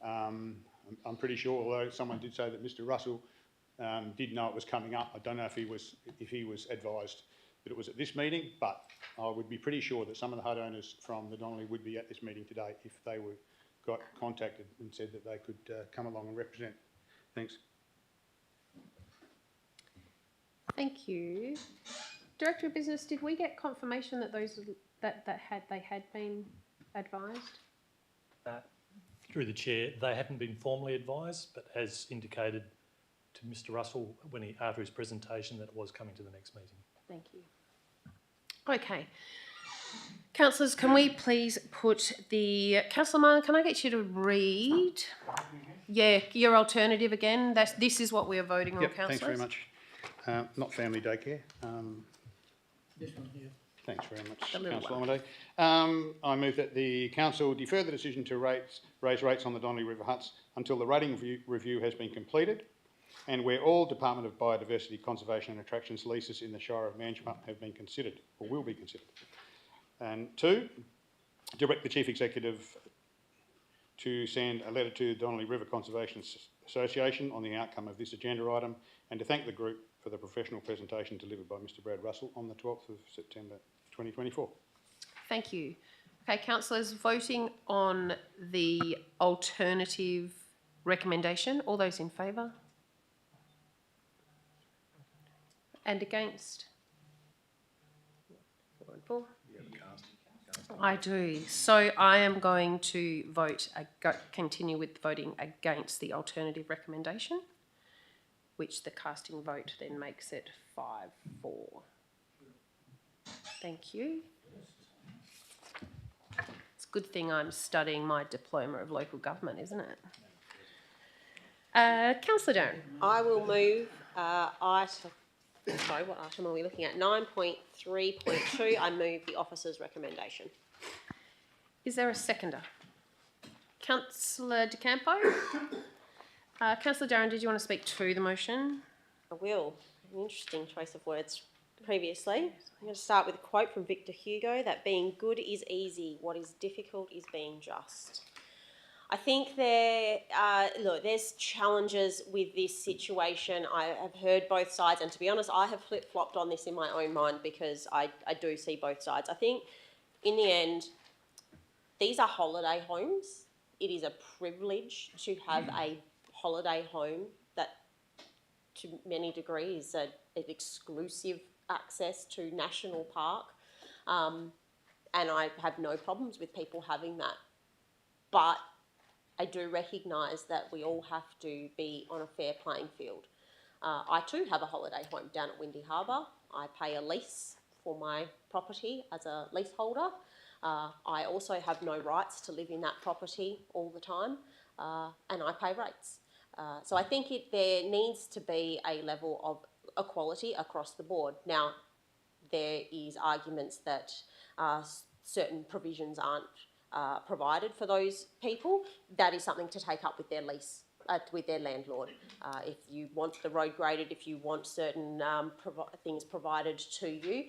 I'm pretty sure, although someone did say that Mr. Russell did know it was coming up. I don't know if he was advised that it was at this meeting, but I would be pretty sure that some of the hut owners from the Donnelly would be at this meeting today if they got contacted and said that they could come along and represent. Thanks. Thank you. Director of Business, did we get confirmation that they had been advised? Through the chair, they haven't been formally advised, but as indicated to Mr. Russell after his presentation, that it was coming to the next meeting. Thank you. Okay. Councillors, can we please put Councillor Martin, can I get you to read? Yeah, your alternative again. This is what we are voting on, councillors. Thanks very much. Not family daycare. This one here. Thanks very much, The little Councillor Amadei. I move that the council defer the decision to raise rates on the Donnelly River huts until the rating review has been completed and where all Department of Biodiversity, Conservation and Attractions leases in the Shire of Manjimup have been considered or will be considered. And 2, direct the Chief Executive to send a letter to the Donnelly River Conservation Association on the outcome of this agenda item and to thank the group for the professional presentation delivered by Mr Brad Russell on the 12th of September 2024. Thank you. Okay, councillors, voting on the alternative recommendation. All those in favour? And against? 4 and 4. I do. So I am going to continue with voting against the alternative recommendation, which the casting vote then makes it 5-4. Thank you. It's a good thing I'm studying my diploma of local government, isn't it? Councillor Darren. I will move what item are we looking at? 9.3.2. I move the officer's recommendation. Is there a seconder? Councillor De Campo? Councillor Darren, did you want to speak to the motion? I will. An interesting choice of words previously. I'm going to start with a quote from Victor Hugo that being good is easy, what is difficult is being just. I think there's challenges with this situation. I have heard both sides, and to be honest, I have flip-flopped on this in my own mind because I do see both sides. I think in the end, these are holiday homes. It is a privilege to have a holiday home that to many degrees is an exclusive access to National Park. And I have no problems with people having that. But I do recognise that we all have to be on a fair playing field. I too have a holiday home down at Windy Harbour. I pay a lease for my property as a leaseholder. I also have no rights to live in that property all the time, and I pay rates. So I think there needs to be a level of equality across the board. Now, there is arguments that certain provisions aren't provided for those people. That is something to take up with their lease, with their landlord. If you want the road graded, if you want certain things provided to you,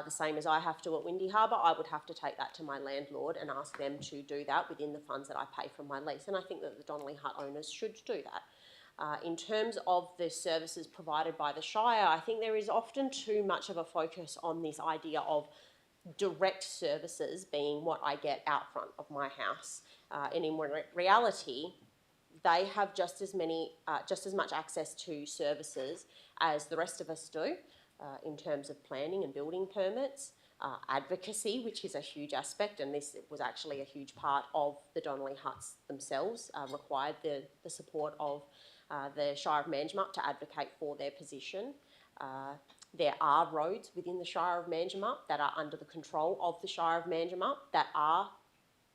the same as I have to at Windy Harbour, I would have to take that to my landlord and ask them to do that within the funds that I pay from my lease. And I think that the Donnelly Hut owners should do that. In terms of the services provided by the Shire, I think there is often too much of a focus on this idea of direct services being what I get out front of my house. And in reality, they have just as much access to services as the rest of us do in terms of planning and building permits, advocacy, which is a huge aspect, and this was actually a huge part of the Donnelly Huts themselves, required the support of the Shire of Manjimup to advocate for their position. There are roads within the Shire of Manjimup that are under the control of the Shire of Manjimup that are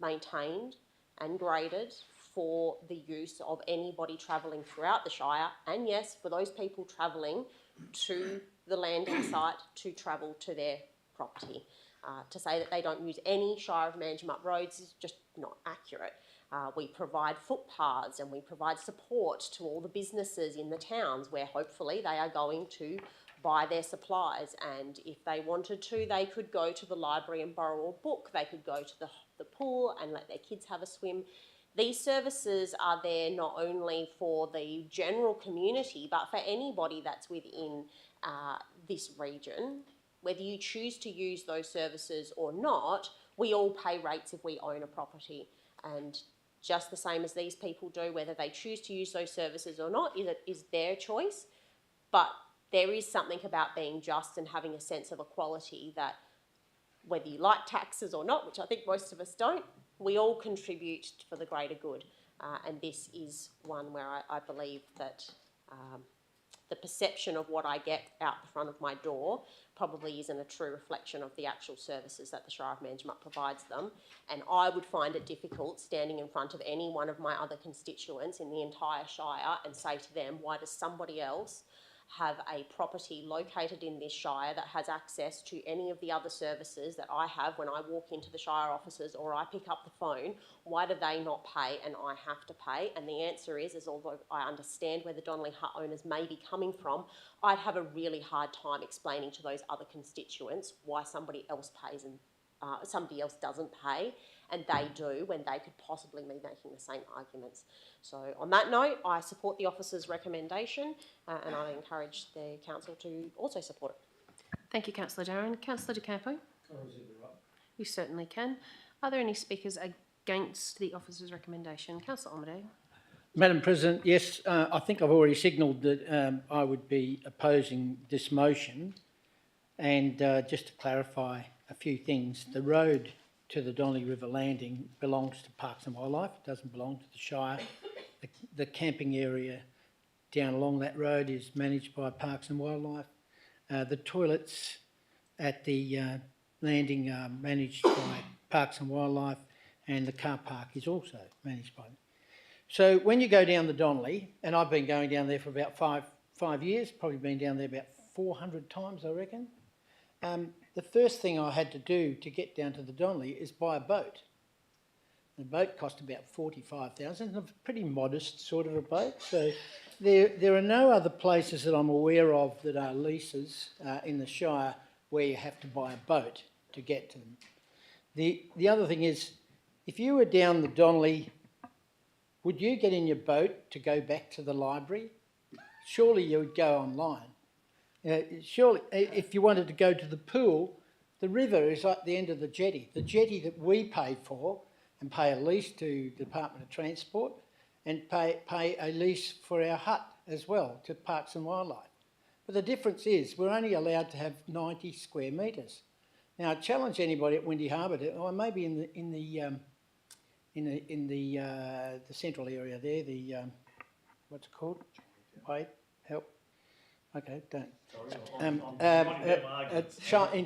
maintained and graded for the use of anybody travelling throughout the Shire, and yes, for those people travelling to the landing site to travel to their property. To say that they don't use any Shire of Manjimup roads is just not accurate. We provide footpaths and we provide support to all the businesses in the towns where hopefully they are going to buy their supplies, and if they wanted to, they could go to the library and borrow a book. They could go to the pool and let their kids have a swim. These services are there not only for the general community, but for anybody that's within this region. Whether you choose to use those services or not, we all pay rates if we own a property. And just the same as these people do, whether they choose to use those services or not is their choice. But there is something about being just and having a sense of equality that whether you like taxes or not, which I think most of us don't, we all contribute for the greater good. And this is one where I believe that the perception of what I get out the front of my door probably isn't a true reflection of the actual services that the Shire of Manjimup provides them. And I would find it difficult standing in front of any one of my other constituents in the entire Shire and say to them, why does somebody else have a property located in this Shire that has access to any of the other services that I have when I walk into the Shire offices or I pick up the phone, why do they not pay and I have to pay? And the answer is although I understand where the Donnelly hut owners may be coming from, I'd have a really hard time explaining to those other constituents why somebody else pays and somebody else doesn't pay and they do when they could possibly be making the same arguments. So on that note, I support the officer's recommendation and I encourage the council to also support it. Thank you, Councillor Darren. Councillor De Campo? You certainly can. Are there any speakers against the officer's recommendation? Councillor Almaday? Madam President, yes, I think I've already signalled that I would be opposing this motion. And just to clarify a few things, the road to the Donnelly River Landing belongs to Parks and Wildlife. It doesn't belong to the Shire. The camping area down along that road is managed by Parks and Wildlife. The toilets at the landing are managed by Parks and Wildlife, and the car park is also managed by them. So when you go down the Donnelly, and I've been going down there for about five years, probably been down there about 400 times, I reckon. The first thing I had to do to get down to the Donnelly is buy a boat. The boat cost about $45,000, a pretty modest sort of a boat. So there are no other places that I'm aware of that are leases in the Shire where you have to buy a boat to get to them. The other thing is, if you were down the Donnelly, would you get in your boat to go back to the library? Surely you would go online. Surely, if you wanted to go to the pool, the river is at the end of the jetty that we pay for and pay a lease to the Department of Transport and pay a lease for our hut as well to Parks and Wildlife. But the difference is we're only allowed to have 90 square metres. Now, I challenge anybody at Windy Harbour to, or maybe in the central area there, the what's it called? Wait, help. Okay, don't. In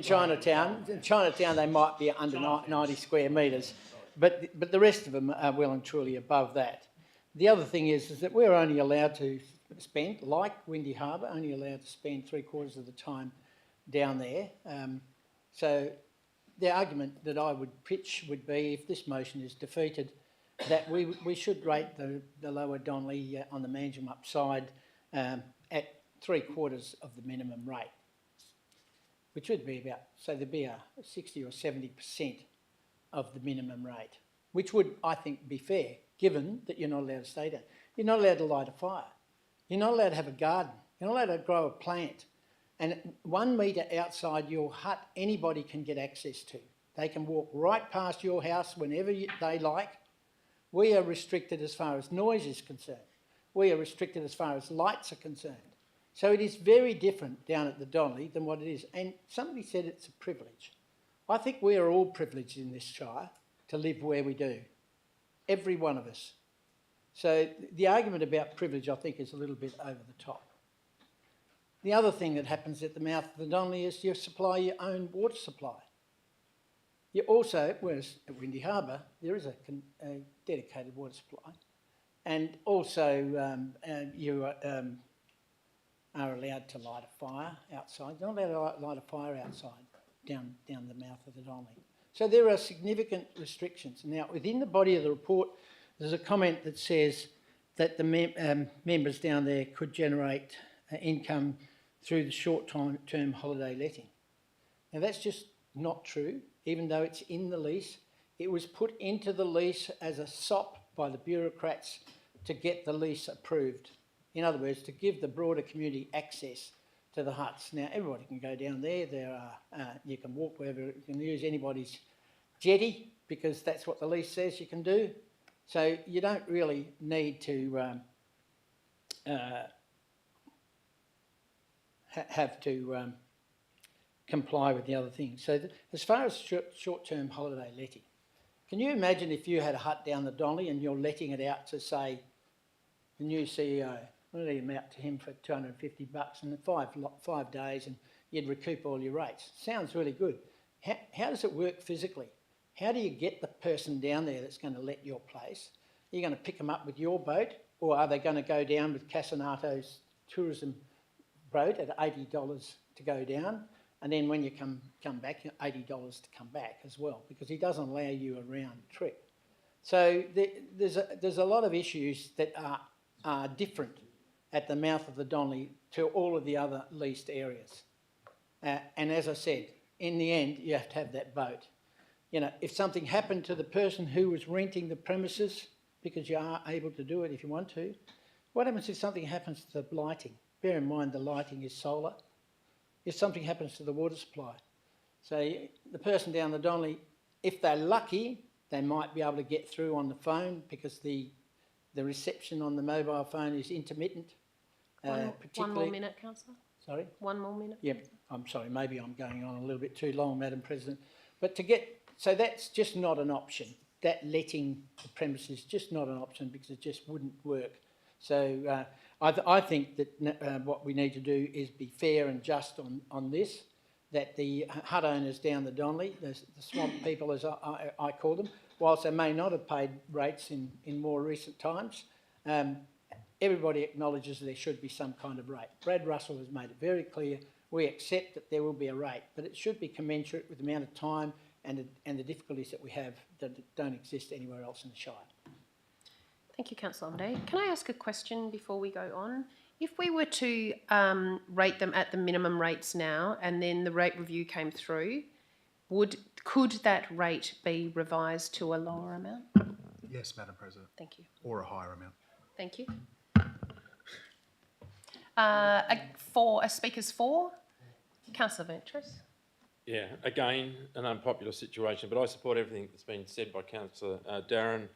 Chinatown, they might be under 90 square metres, but the rest of them are well and truly above that. The other thing is that we're only allowed to spend, like Windy Harbour, only allowed to spend 3/4 of the time down there. So the argument that I would pitch would be, if this motion is defeated, that we should rate the lower Donnelly on the Manjimup side at 3/4 of the minimum rate, which would be about, so there'd be a 60 or 70% of the minimum rate, which would, I think, be fair, given that you're not allowed to stay there. You're not allowed to light a fire. You're not allowed to have a garden. You're not allowed to grow a plant. And 1 metre outside your hut, anybody can get access to. They can walk right past your house whenever they like. We are restricted as far as noise is concerned. We are restricted as far as lights are concerned. So it is very different down at the Donnelly than what it is. And somebody said it's a privilege. I think we are all privileged in this Shire to live where we do. Every one of us. So the argument about privilege, I think, is a little bit over the top. The other thing that happens at the mouth of the Donnelly is you supply your own water supply. You also, whereas at Windy Harbour, there is a dedicated water supply. And also you are allowed to light a fire outside. You're not allowed to light a fire outside down the mouth of the Donnelly. So there are significant restrictions. Now, within the body of the report, there's a comment that says that the members down there could generate income through the short-term holiday letting. Now, that's just not true, even though it's in the lease. It was put into the lease as a SOP by the bureaucrats to get the lease approved. In other words, to give the broader community access to the huts. Now, everybody can go down there. You can walk wherever. You can use anybody's jetty because that's what the lease says you can do. So you don't really need to have to comply with the other things. So as far as short-term holiday letting, can you imagine if you had a hut down the Donnelly and you're letting it out to, say, the new CEO? We'll let him out to him for $250 in 5 days and you'd recoup all your rates. Sounds really good. How does it work physically? How do you get the person down there that's going to let your place? Are you going to pick them up with your boat, or are they going to go down with Casanato's tourism boat at $80 to go down, and then when you come back, $80 to come back as well, because he doesn't allow you a round trip. So there's a lot of issues that are different at the mouth of the Donnelly to all of the other leased areas. And as I said, in the end, you have to have that boat. You know, if something happened to the person who was renting the premises, because you are able to do it if you want to, what happens if something happens to the lighting? Bear in mind the lighting is solar. If something happens to the water supply. So the person down the Donnelly, if they're lucky, they might be able to get through on the phone because the reception on the mobile phone is intermittent. One more minute, councillor. Sorry? 1 more minute. Yeah, I'm sorry, maybe I'm going on a little bit too long, Madam President. But so that's just not an option. That letting the premises is just not an option because it just wouldn't work. So I think that what we need to do is be fair and just on this, that the hut owners down the Donnelly, the swamp people as I call them, whilst they may not have paid rates in more recent times, everybody acknowledges there should be some kind of rate. Brad Russell has made it very clear we accept that there will be a rate, but it should be commensurate with the amount of time and the difficulties that we have that don't exist anywhere else in the Shire. Thank you, Councillor Amadei. Can I ask a question before we go on? If we were to rate them at the minimum rates now and then the rate review came through, could that rate be revised to a lower amount? Yes, Madam President. Thank you. Or a higher amount. Thank you. Speakers for? Councillor Ventress. Yeah, again, an unpopular situation, but I support everything that's been said by Councillor Darren.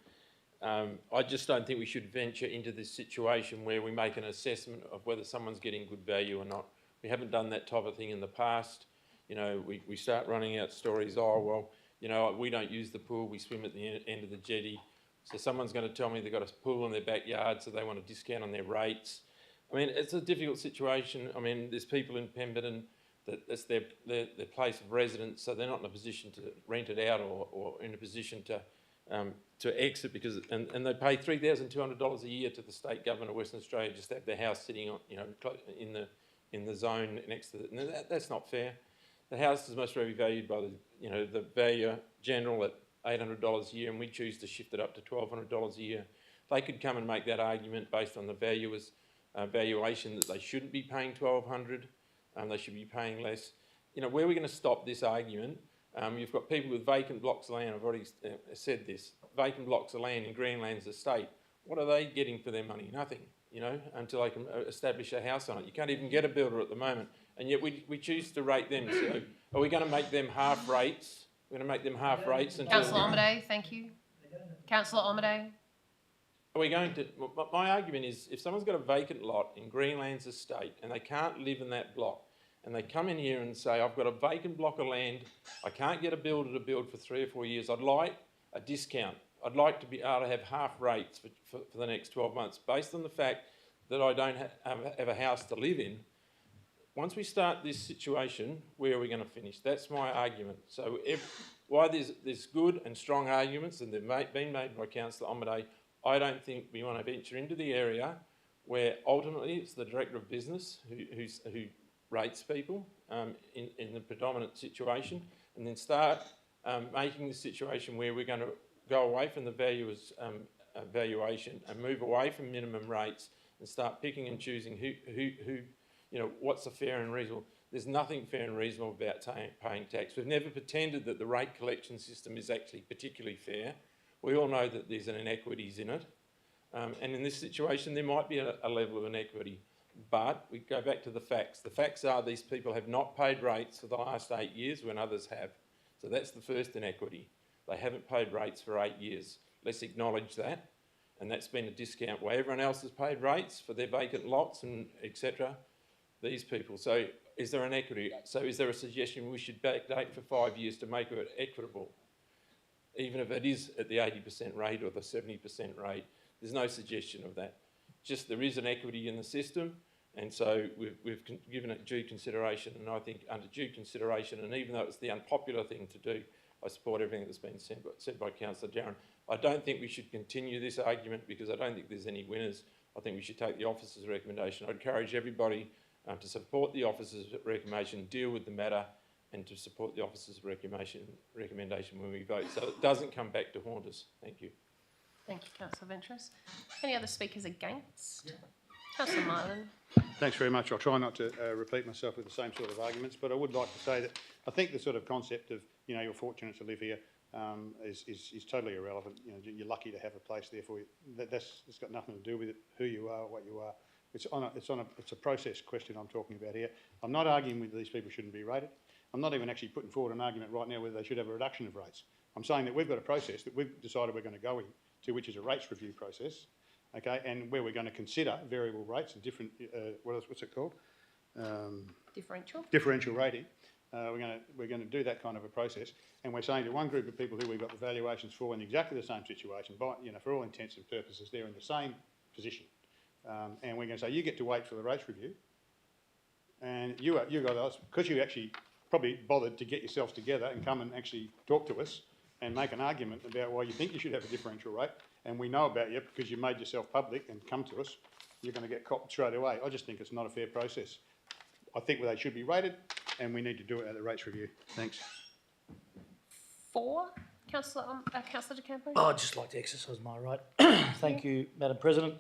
I just don't think we should venture into this situation where we make an assessment of whether someone's getting good value or not. We haven't done that type of thing in the past. You know, we start running out stories, oh, well, you know, we don't use the pool, we swim at the end of the jetty. So someone's going to tell me they've got a pool in their backyard, so they want a discount on their rates. I mean, it's a difficult situation. I mean, there's people in Pemberton that's their place of residence, so they're not in a position to rent it out or in a position to exit because and they pay $3,200 a year to the state government of Western Australia just to have their house sitting on, you know, in the zone next to it. That's not fair. The house is most really valued by the valuer general at $800 a year, and we choose to shift it up to $1,200 a year. They could come and make that argument based on the valuer's valuation that they shouldn't be paying $1,200. They should be paying less. You know, where are we going to stop this argument? You've got people with vacant blocks of land, I've already said this, vacant blocks of land in Greenlands Estate. What are they getting for their money? Nothing, you know, until they can establish a house on it. You can't even get a builder at the moment, and yet we choose to rate them. So are we going to make them half rates? We're going to make them half rates until... Councillor Amadei, thank you. Councillor Amadei. Are we going to... My argument is, if someone's got a vacant lot in Greenlands Estate and they can't live in that block, and they come in here and say, I've got a vacant block of land, I can't get a builder to build for 3 or 4 years, I'd like a discount. I'd like to be able to have half rates for the next 12 months, based on the fact that I don't have a house to live in. Once we start this situation, where are we going to finish? That's my argument. So why there's good and strong arguments, and they've been made by Councillor Amadei, I don't think we want to venture into the area where ultimately it's the Director of Business who rates people in the predominant situation, and then start making the situation where we're going to go away from the valuer's valuation and move away from minimum rates and start picking and choosing who you know, what's a fair and reasonable. There's nothing fair and reasonable about paying tax. We've never pretended that the rate collection system is actually particularly fair. We all know that there's an inequities in it. And in this situation, there might be a level of inequity. But we go back to the facts. The facts are these people have not paid rates for the last 8 years when others have. So that's the first inequity. They haven't paid rates for 8 years. Let's acknowledge that. And that's been a discount where everyone else has paid rates for their vacant lots and etc. These people. So is there an equity? So is there a suggestion we should backdate for 5 years to make it equitable? Even if it is at the 80% rate or the 70% rate, there's no suggestion of that. Just there is an equity in the system, and so we've given it due consideration, and I think under due consideration, and even though it's the unpopular thing to do, I support everything that's been said by Councillor Darren. I don't think we should continue this argument because I don't think there's any winners. I think we should take the officer's recommendation. I'd encourage everybody to support the officer's recommendation, deal with the matter, and to support the officer's recommendation when we vote, so it doesn't come back to haunt us. Thank you. Thank you, Councillor Ventris. Any other speakers against? Councillor Marlin. Thanks very much. I'll try not to repeat myself with the same sort of arguments, but I would like to say that I think the sort of concept of, you know, you're fortunate to live here is totally irrelevant. You know, you're lucky to have a place there for you. It's got nothing to do with it, who you are, what you are. It's a process question I'm talking about here. I'm not arguing with these people shouldn't be rated. I'm not even actually putting forward an argument right now whether they should have a reduction of rates. I'm saying that we've got a process that we've decided we're going to go into, which is a rates review process, okay, and where we're going to consider variable rates and different, what's it called? Differential rating. We're going to do that kind of a process, and we're saying to one group of people who we've got the valuations for in exactly the same situation, but, you know, for all intents and purposes, they're in the same position, and we're going to say you get to wait for the rates review, and you guys, because you actually probably bothered to get yourselves together and come and actually talk to us and make an argument about why you think you should have a differential rate, and we know about you because you made yourself public and come to us, you're going to get copped straight away. I just think it's not a fair process. I think they should be rated, and we need to do it at the rates review. Thanks. 4, Councillor De Campo. I'd just like to exercise my right. Thank you, Madam President.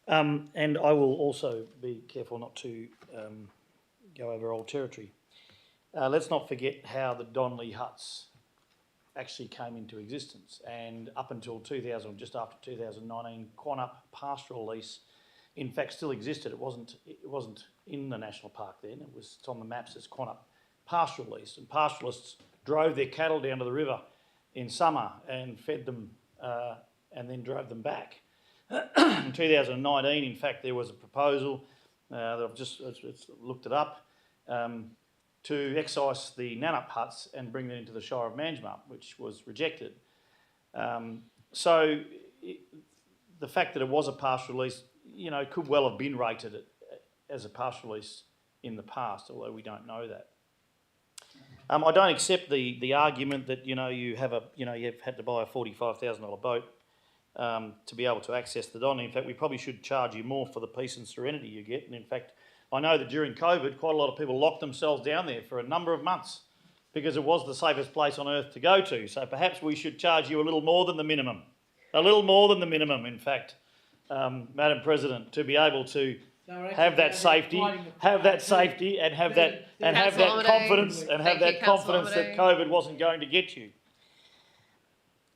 And I will also be careful not to go over old territory. Let's not forget how the Donnelly huts actually came into existence, and up until 2000, just after 2019, Quantup pastoral lease, in fact, still existed. It wasn't in the national park then. It's on the maps as Quantup pastoral lease, and pastoralists drove their cattle down to the river in summer and fed them, and then drove them back. In 2019, in fact, there was a proposal that I've just looked it up. To excise the Nannup huts and bring them into the Shire of Manjimup, which was rejected. So the fact that it was a pastoral lease, you know, could well have been rated as a pastoral lease in the past, although we don't know that. I don't accept the argument that, you know, you've had to buy a $45,000 boat to be able to access the Donnelly. In fact, we probably should charge you more for the peace and serenity you get. And in fact, I know that during COVID, quite a lot of people locked themselves down there for a number of months because it was the safest place on earth to go to. So perhaps we should charge you a little more than the minimum. A little more than the minimum, in fact, Madam President, to be able to have that safety, and have that confidence that COVID wasn't going to get you.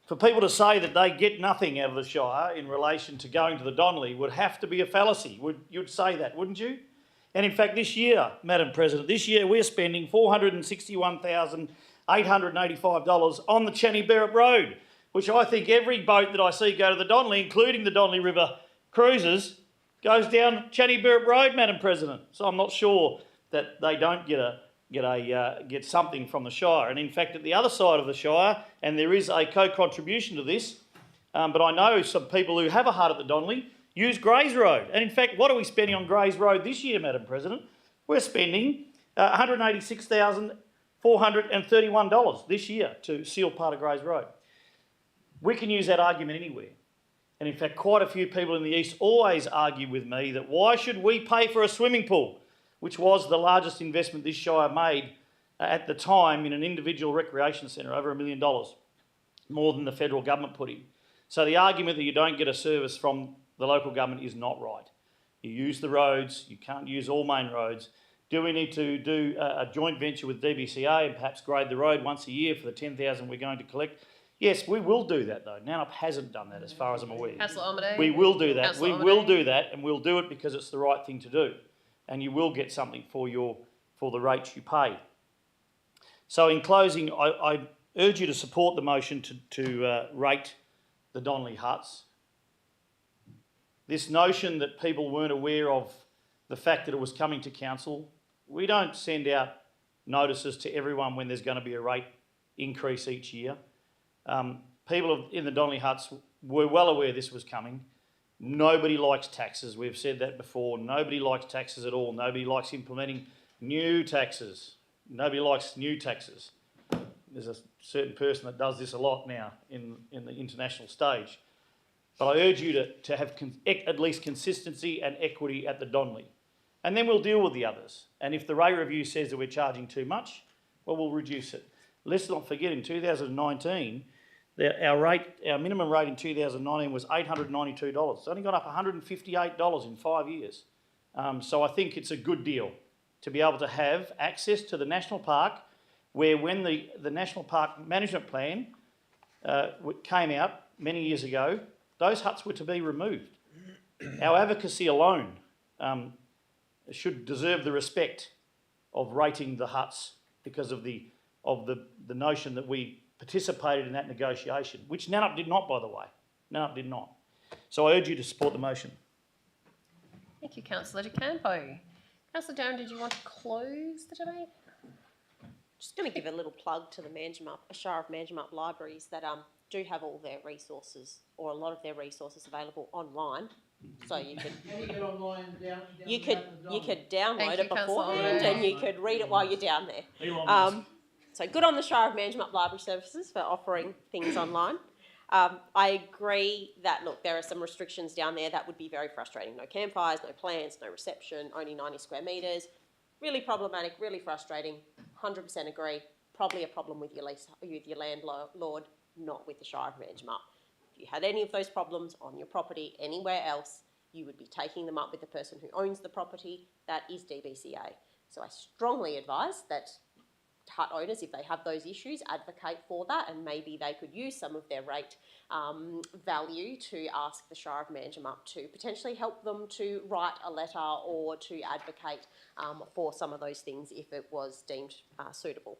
For people to say that they get nothing out of the Shire in relation to going to the Donnelly would have to be a fallacy. You'd say that, wouldn't you? And in fact, this year, Madam President, we're spending $461,885 on the Channy Berrup Road, which I think every boat that I see go to the Donnelly, including the Donnelly River cruises, goes down Channy Berrup Road, Madam President. So I'm not sure that they don't get something from the Shire. And in fact, at the other side of the Shire, and there is a co-contribution to this, but I know some people who have a hut at the Donnelly use Grays Road. And in fact, what are we spending on Grays Road this year, Madam President? We're spending $186,431 this year to seal part of Grays Road. We can use that argument anywhere. And in fact, quite a few people in the East always argue with me that why should we pay for a swimming pool, which was the largest investment this Shire made at the time in an individual recreation centre, over $1 million, more than the federal government put in. So the argument that you don't get a service from the local government is not right. You use the roads, you can't use all main roads. Do we need to do a joint venture with DBCA and perhaps grade the road once a year for the 10,000 we're going to collect? Yes, we will do that though. Nannup hasn't done that as far as I'm aware. Councillor Omadé. We will do that. Councillor We will Omadé. do that, and we'll do it because it's the right thing to do. And you will get something for the rates you pay. So in closing, I urge you to support the motion to rate the Donnelly huts. This notion that people weren't aware of the fact that it was coming to council, we don't send out notices to everyone when there's going to be a rate increase each year. People in the Donnelly huts were well aware this was coming. Nobody likes taxes. We've said that before. Nobody likes taxes at all. Nobody likes implementing new taxes. Nobody likes new taxes. There's a certain person that does this a lot now in the international stage. But I urge you to have at least consistency and equity at the Donnelly. And then we'll deal with the others. And if the rate review says that we're charging too much, well, we'll reduce it. Let's not forget, in 2019, our minimum rate in 2019 was $892. It's only gone up $158 in 5 years. So I think it's a good deal to be able to have access to the national park, where when the National Park Management Plan came out many years ago, those huts were to be removed. Our advocacy alone should deserve the respect of rating the huts because of the notion that we participated in that negotiation, which Nannup did not, by the way. Nannup did not. So I urge you to support the motion. Thank you, Councillor De Campo. Councillor Darren, did you want to close the debate? Just going to give a little plug to the Shire of Manjimup libraries that do have all their resources, or a lot of their resources, available online. So you could you could download Thank it you, Councillor beforehand, Oliver. and you could read it while you're down there. So good on the Shire of Manjimup Library Services for offering things online. I agree that, look, there are some restrictions down there that would be very frustrating. No campfires, no plants, no reception, only 90 square metres. Really problematic, really frustrating. 100% agree. Probably a problem with your landlord, not with the Shire of Manjimup. If you had any of those problems on your property anywhere else, you would be taking them up with the person who owns the property. That is DBCA. So I strongly advise that hut owners, if they have those issues, advocate for that, and maybe they could use some of their rate value to ask the Shire of Manjimup to potentially help them to write a letter or to advocate for some of those things if it was deemed suitable.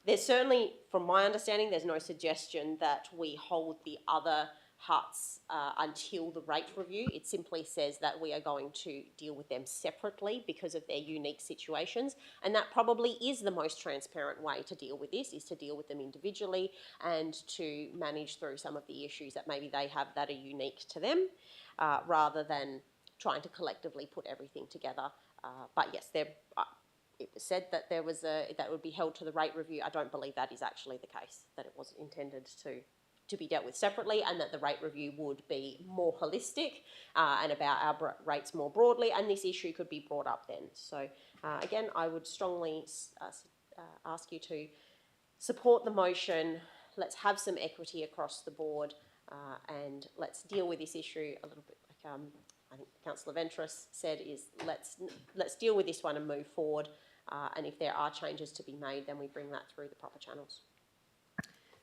There's certainly, from my understanding, there's no suggestion that we hold the other huts until the rate review. It simply says that we are going to deal with them separately because of their unique situations, and that probably is the most transparent way to deal with this, is to deal with them individually and to manage through some of the issues that maybe they have that are unique to them, rather than trying to collectively put everything together. But yes, it was said that that would be held to the rate review. I don't believe that is actually the case, that it wasn't intended to be dealt with separately, and that the rate review would be more holistic and about our rates more broadly, and this issue could be brought up then. So again, I would strongly ask you to support the motion. Let's have some equity across the board, and let's deal with this issue a little bit like I think Councillor Ventris said, is let's deal with this one and move forward, and if there are changes to be made, then we bring that through the proper channels.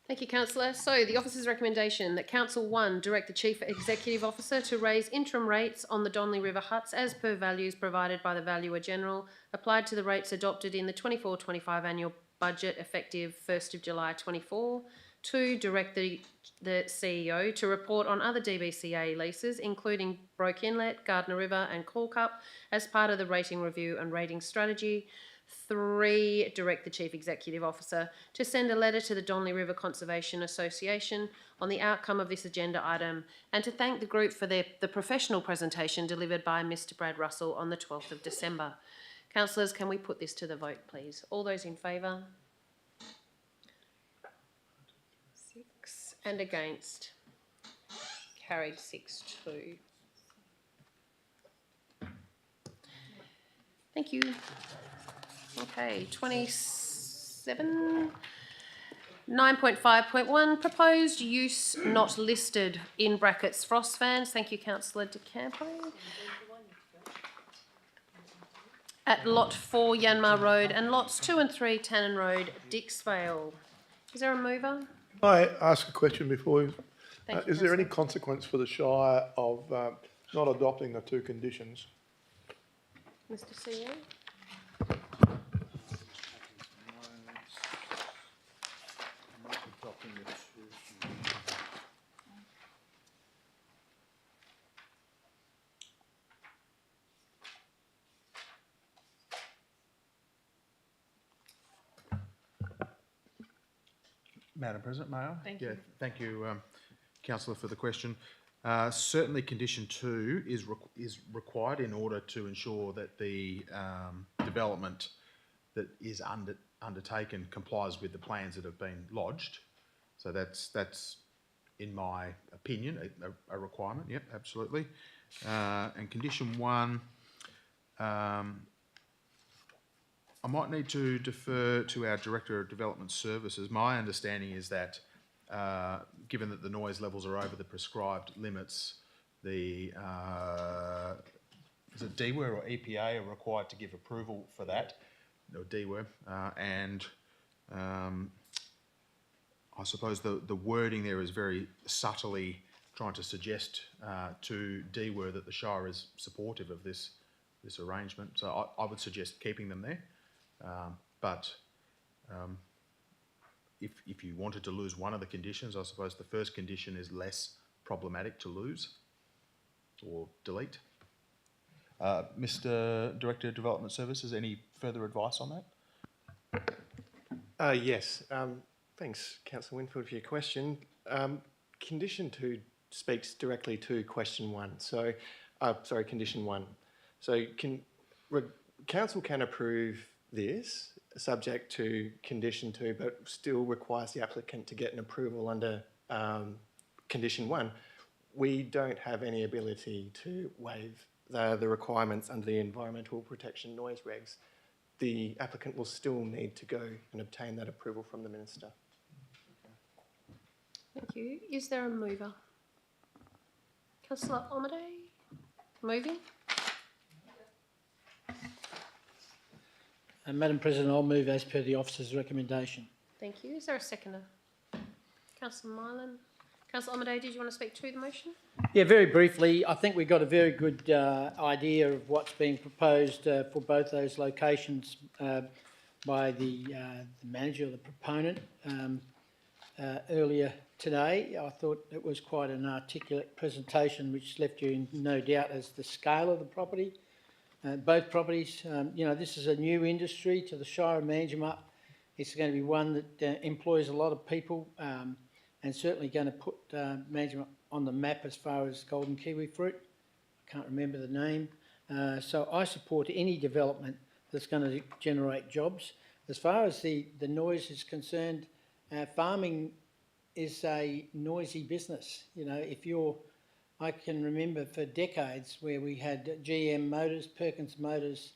Thank you, Councillor. So the officer's recommendation that Council 1 direct the Chief Executive Officer to raise interim rates on the Donley River huts as per values provided by the Valuer General, applied to the rates adopted in the 24-25 annual budget effective 1st of July 24. 2, direct the CEO to report on other DBCA leases, including Broke Inlet, Gardner River and Corkup, as part of the rating review and rating strategy. 3, direct the Chief Executive Officer to send a letter to the Donley River Conservation Association on the outcome of this agenda item, and to thank the group for the professional presentation delivered by Mr. Brad Russell on the 12th of December. Councillors, can we put this to the vote, please? All those in favour? 6 and against. Carried 6-2. Thank you. Okay, 27. 9.5.1, proposed use not listed, in brackets, frost fans. Thank you, Councillor De Campo. At Lot 4, Yanmar Road, and Lots 2 and 3, Tannen Road, Dixvale. Is there a mover? Can I ask a question before you? Thank you, Is there any consequence for the Shire of not adopting the 2 conditions? Mr. CEO? Madam President, may I? Thank you. Thank you, Councillor, for the question. Certainly, condition 2 is required in order to ensure that the development that is undertaken complies with the plans that have been lodged. So that's in my opinion, a requirement. Yep, absolutely. And condition 1, I might need to defer to our Director of Development Services. My understanding is that, given that the noise levels are over the prescribed limits, the is it DWER or EPA are required to give approval for that, or DWER, and I suppose the wording there is very subtly trying to suggest to DWER that the Shire is supportive of this arrangement. So I would suggest keeping them there. But if you wanted to lose one of the conditions, I suppose the first condition is less problematic to lose or delete. Mr. Director of Development Services, any further advice on that? Yes. Thanks, Councillor Winfield, for your question. Condition 2 speaks directly to question 1. So, condition 1. So, council can approve this subject to condition 2, but still requires the applicant to get an approval under condition 1. We don't have any ability to waive the requirements under the environmental protection noise regs. The applicant will still need to go and obtain that approval from the minister. Thank you. Is there a mover? Councillor Omaday, moving. Madam President, I'll move as per the officer's recommendation. Thank you. Is there a seconder? Councillor Mylan. Councillor Omaday, did you want to speak to the motion? Yeah, very briefly, I think we've got a very good idea of what's being proposed for both those locations by the manager or the proponent earlier today. I thought it was quite an articulate presentation which left you in no doubt as the scale of the property. Both properties, this is a new industry to the Shire of Manjimup. It's going to be one that employs a lot of people and certainly going to put Manjimup on the map as far as golden kiwi fruit. I can't remember the name. So I support any development that's going to generate jobs. As far as the noise is concerned, farming is a noisy business. I can remember for decades where we had GM motors, Perkins motors,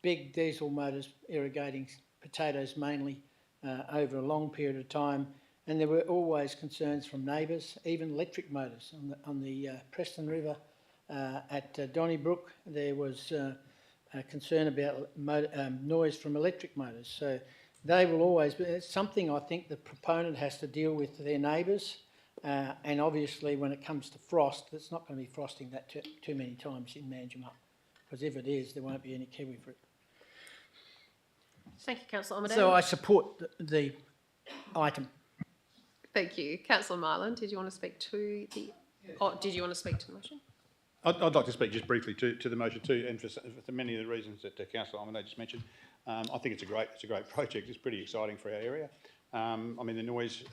big diesel motors irrigating potatoes mainly over a long period of time, and there were always concerns from neighbours, even electric motors on the Preston River at Donnybrook. There was a concern about noise from electric motors, so they will always be. It's something I think the proponent has to deal with their neighbours. And obviously when it comes to frost, it's not going to be frosting that too many times in Manjimup, because if it is, there won't be any kiwi fruit. Thank you, Councillor Omaday. So I support the item. Thank you. Councillor Mylan, did you want to speak to the... did you want to speak to the motion? I'd like to speak just briefly to the motion too, and for many of the reasons that Councillor Omaday just mentioned. I think it's a great project. It's pretty exciting for our area. The noise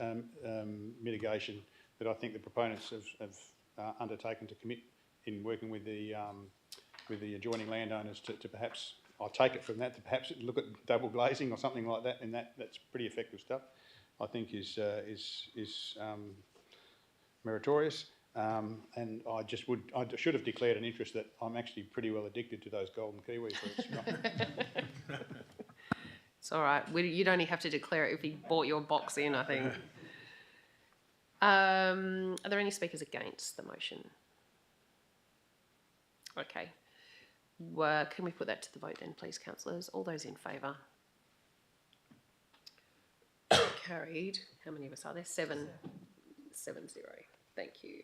mitigation that I think the proponents have undertaken to commit in working with the adjoining landowners to perhaps, I'll take it from that, to perhaps look at double glazing or something like that, and that's pretty effective stuff. I think is meritorious. And I should have declared an interest that I'm actually pretty well addicted to those golden kiwi fruits. It's all right. You'd only have to declare it if he bought your box in, I think. Are there any speakers against the motion? Okay. Can we put that to the vote then, please, councillors? All those in favour? Carried. How many of us are there? 7. 7-0. Thank you.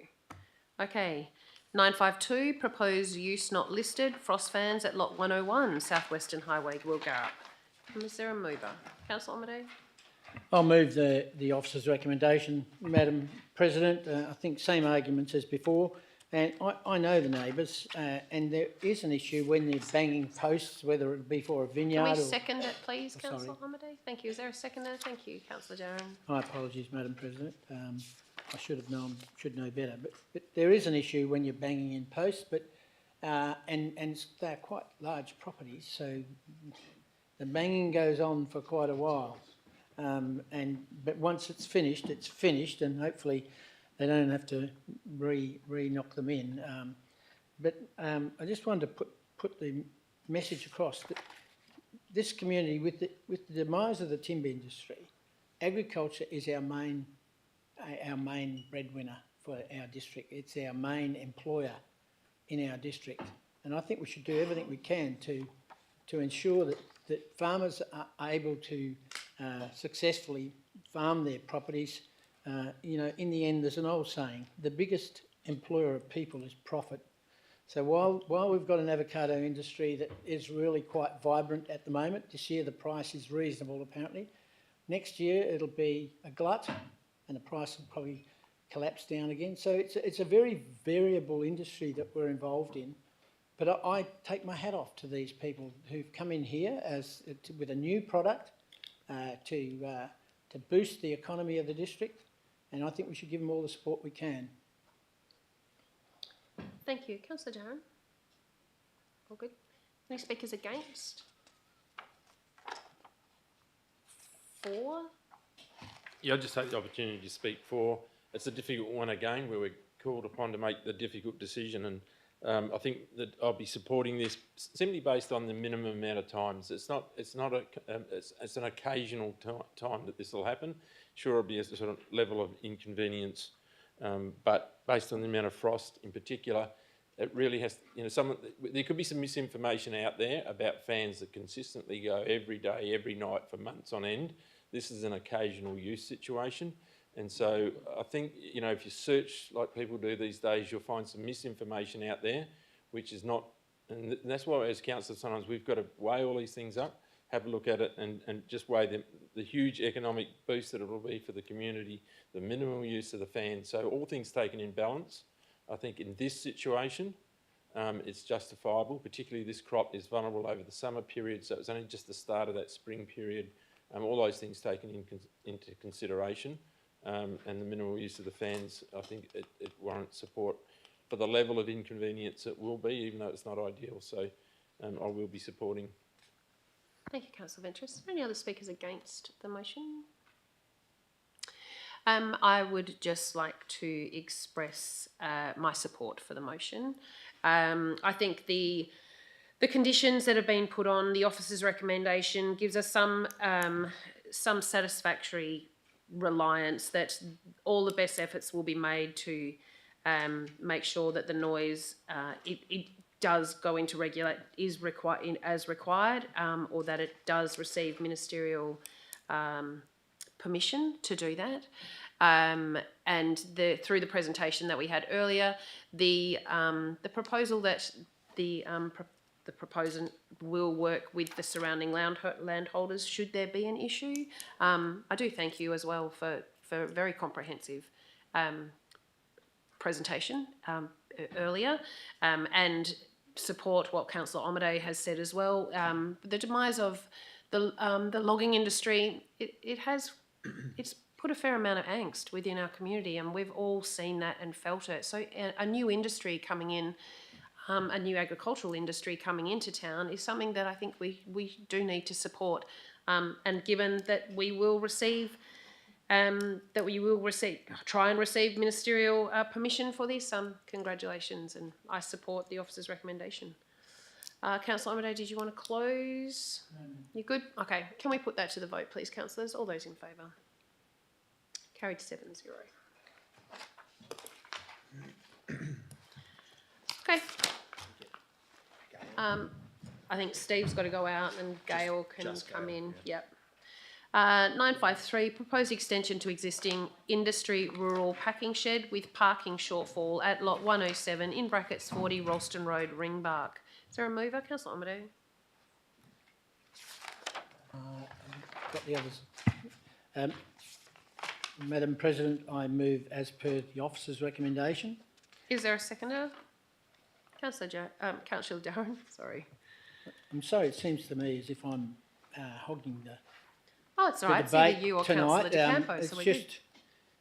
Okay. 952, proposed use not listed, frost fans at lot 101, Southwestern Highway, Wilgarup. Is there a mover? Councillor Omaday? I'll move the officer's recommendation, Madam President. I think same arguments as before. And I know the neighbours, and there is an issue when they're banging posts, whether it be for a vineyard Can we or... second it, please, Councillor Omaday? Thank you. Is there a seconder? Thank you, Councillor Darren. My apologies, Madam President. I should have known, should know better. But there is an issue when you're banging in posts, but and they're quite large properties, so the banging goes on for quite a while. But once it's finished, and hopefully they don't have to re-knock them in. I just wanted to put the message across that this community, with the demise of the timber industry, agriculture is our main breadwinner for our district. It's our main employer in our district, and I think we should do everything we can to ensure that farmers are able to successfully farm their properties. You know, in the end, there's an old saying: the biggest employer of people is profit. So while we've got an avocado industry that is really quite vibrant at the moment, this year the price is reasonable apparently. Next year it'll be a glut and the price will probably collapse down again. So it's a very variable industry that we're involved in. But I take my hat off to these people who've come in here with a new product to boost the economy of the district, and I think we should give them all the support we can. Thank you. Councillor Darren? All good? Any speakers against? 4? Yeah, I'll just take the opportunity to speak for. It's a difficult one again, where we're called upon to make the difficult decision, and I think that I'll be supporting this simply based on the minimum amount of times. It's an occasional time that this will happen. Sure, it'll be a sort of level of inconvenience, but based on the amount of frost in particular, it really has, you know, there could be some misinformation out there about fans that consistently go every day, every night for months on end. This is an occasional use situation. And so I think, you know, if you search like people do these days, you'll find some misinformation out there, which is not, and that's why as councillors sometimes we've got to weigh all these things up, have a look at it and just weigh the huge economic boost that it will be for the community, the minimal use of the fan. So all things taken in balance, I think in this situation, it's justifiable, particularly this crop is vulnerable over the summer period, so it's only just the start of that spring period. All those things taken into consideration. And the minimal use of the fans, I think it warrants support for the level of inconvenience it will be, even though it's not ideal. So I will be supporting. Thank you, Councillor Ventress. Any other speakers against the motion? I would just like to express my support for the motion. I think the conditions that have been put on, the officer's recommendation, gives us some satisfactory reliance that all the best efforts will be made to make sure that the noise it does go into regulate is required, or that it does receive ministerial permission to do that. And through the presentation that we had earlier, the proposal that the proposant will work with the surrounding landholders should there be an issue. I do thank you as well for a very comprehensive presentation earlier, and support what Councillor Omade has said as well. The demise of the logging industry, it's put a fair amount of angst within our community, and we've all seen that and felt it. So a new industry coming in, a new agricultural industry coming into town is something that I think we do need to support. And given that we will receive, try and receive ministerial permission for this, congratulations, and I support the officer's recommendation. Councillor Omade, did you want to close? You good? Okay, can we put that to the vote, please, councillors? All those in favour? Carried 7-0. Okay. I think Steve's got to go out and Gail can come in. Yep. 953, proposed extension to existing industry rural packing shed with parking shortfall at lot 107 in brackets 40 Ralston Road, Ringbark. Is there a mover? Councillor Omade. Got the others. Madam President, I move as per the officer's recommendation. Is there a seconder? Councillor Darren, sorry. I'm sorry, it seems to me as if I'm hogging the Oh, it's all right. It's either you or Councillor De Campo, so we're good.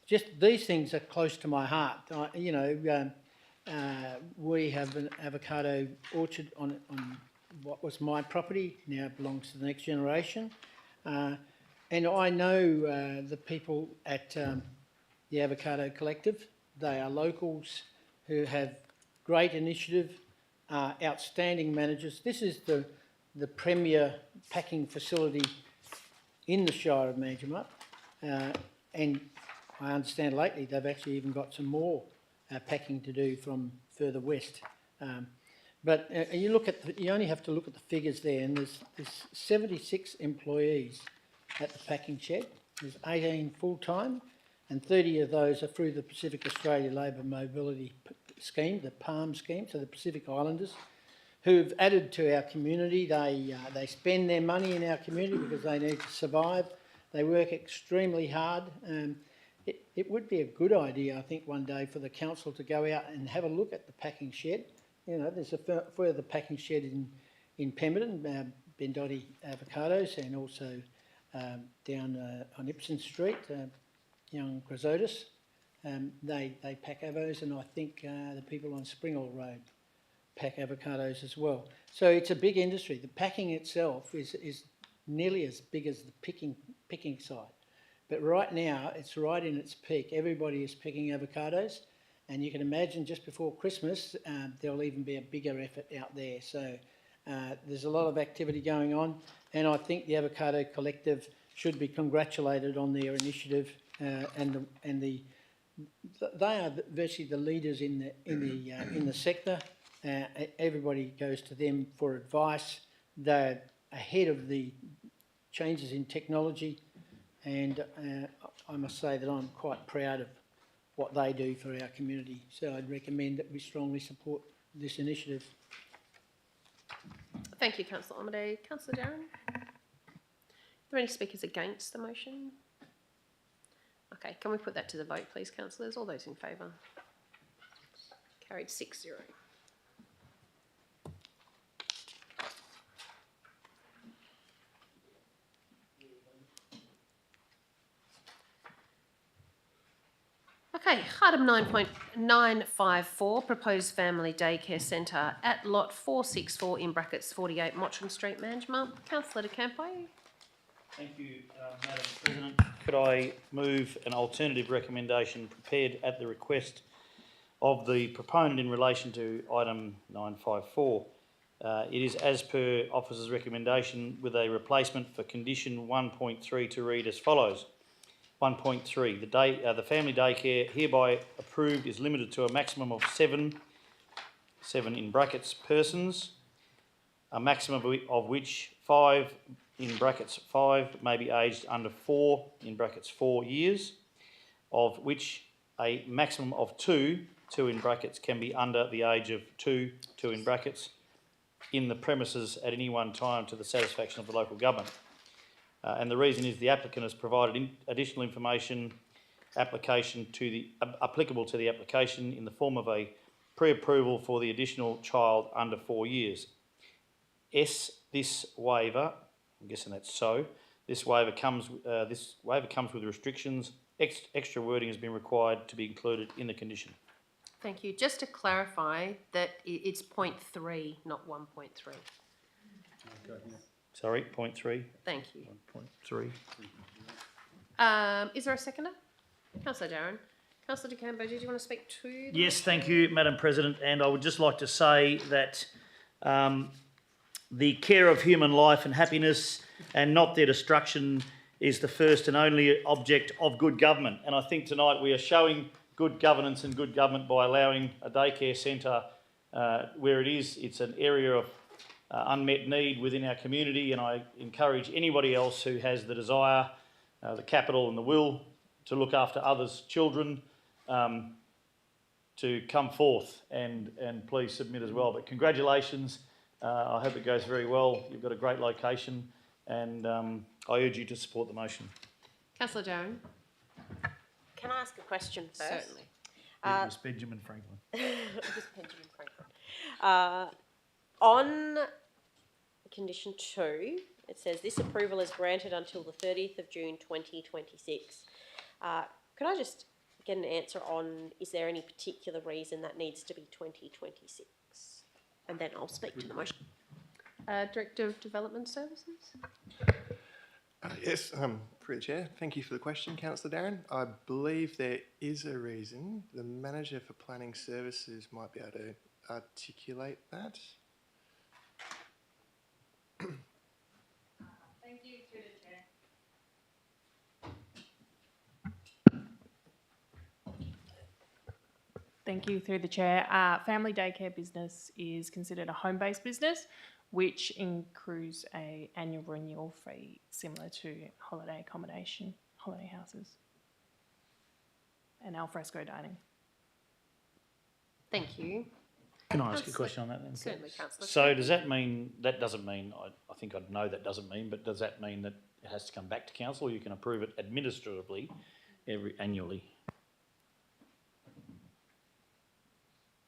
Just these things are close to my heart. You know, we have an avocado orchard on what was my property, now belongs to the next generation. And I know the people at the Avocado Collective. They are locals who have great initiative are outstanding managers. This is the premier packing facility in the Shire of Manjimup, and I understand lately they've actually even got some more packing to do from further west. But you only have to look at the figures there, and there's 76 employees at the packing shed. There's 18 full-time, and 30 of those are through the Pacific Australia Labour Mobility Scheme, the PALM scheme, so the Pacific Islanders, who've added to our community. They spend their money in our community because they need to survive. They work extremely hard. It would be a good idea, I think, one day for the council to go out and have a look at the packing shed. You know, there's a further packing shed in Pemberton, Bendotti Avocados, and also down on Ipson Street, Young Grisotis. They pack avos, and I think the people on Springall Road pack avocados as well. So it's a big industry. The packing itself is nearly as big as the picking side. But right now, it's right in its peak. Everybody is picking avocados, and you can imagine just before Christmas, there'll even be a bigger effort out there. So there's a lot of activity going on, and I think the Avocado Collective should be congratulated on their initiative, they are virtually the leaders in the sector. Everybody goes to them for advice. They're ahead of the changes in technology, and I must say that I'm quite proud of what they do for our community. So I'd recommend that we strongly support this initiative. Thank you, Councillor Omadei. Councillor Darren? Are there any speakers against the motion? Okay, can we put that to the vote, please, councillors? All those in favour? Carried 6-0. Okay, item 9.954, proposed family daycare centre at lot 464 in brackets 48 Mottram Street, Manjimup. Councillor De Campo. Thank you, Madam President. Could I move an alternative recommendation prepared at the request of the proponent in relation to item 954? It is as per officer's recommendation with a replacement for condition 1.3 to read as follows. 1.3, the family daycare hereby approved is limited to a maximum of seven in brackets persons, a maximum of which 5 in brackets 5 may be aged under 4 in brackets 4 years, of which a maximum of 2 in brackets can be under the age of 2 in brackets, in the premises at any one time to the satisfaction of the local government. And the reason is the applicant has provided additional information applicable to the application in the form of a pre-approval for the additional child under 4 years. This waiver, I'm guessing that's so. This waiver comes with restrictions. Extra wording has been required to be included in the condition. Thank you. Just to clarify that it's 0.3, not 1.3. Sorry, 0.3. Thank you. 1.3. Is there a seconder? Councillor Darren. Councillor De Campo, did you want to speak to the Yes, thank you, Madam President. And I would just like to say that the care of human life and happiness and not their destruction is the first and only object of good government. And I think tonight we are showing good governance and good government by allowing a daycare centre where it is. It's an area of unmet need within our community, and I encourage anybody else who has the desire, the capital and the will to look after others' children to come forth and please submit as well. But congratulations. I hope it goes very well. You've got a great location, and I urge you to support the motion. Councillor Darren. Can I ask a question first? Certainly. It was Benjamin Franklin. It was Benjamin Franklin. On condition 2, it says this approval is granted until the 30th of June 2026. Could I just get an answer on, is there any particular reason that needs to be 2026? And then I'll speak to the motion. Director of Development Services. Yes, through the chair. Thank you for the question, Councillor Darren. I believe there is a reason. The manager for planning services might be able to articulate that. Thank you, through the chair. Thank you, through the chair. Family daycare business is considered a home-based business, which accrues a annual renewal fee similar to holiday accommodation, holiday houses, and alfresco dining. Thank you. Can I ask a Councillor- question on that then? Certainly, councillor. So does that mean, that doesn't mean, I think I'd know that doesn't mean, but does that mean that it has to come back to council, or you can approve it administratively annually?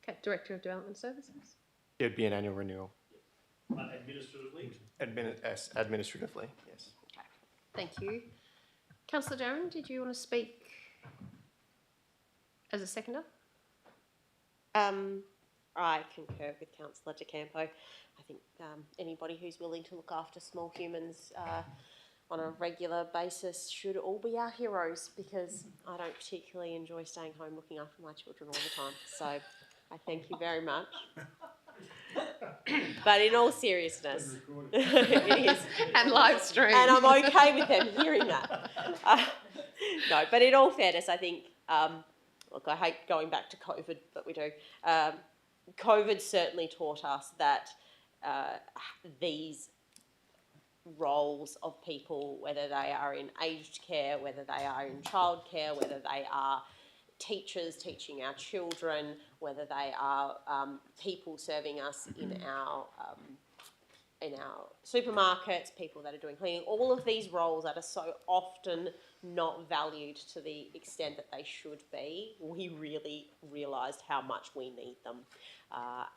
Okay, Director of Development Services. It'd be an annual renewal. Administratively? Administratively, yes. Okay, thank you. Councillor Darren, did you want to speak as a seconder? I concur with Councillor De Campo. I think anybody who's willing to look after small humans on a regular basis should all be our heroes, because I don't particularly enjoy staying home looking after my children all the time. So I thank you very much. But in all seriousness, it is. And live stream. And I'm okay with them hearing that. No, but in all fairness, I think, look, I hate going back to COVID, but we do. COVID certainly taught us that these roles of people, whether they are in aged care, whether they are in childcare, whether they are teachers teaching our children, whether they are people serving us in our supermarkets, people that are doing cleaning, all of these roles that are so often not valued to the extent that they should be, we really realised how much we need them.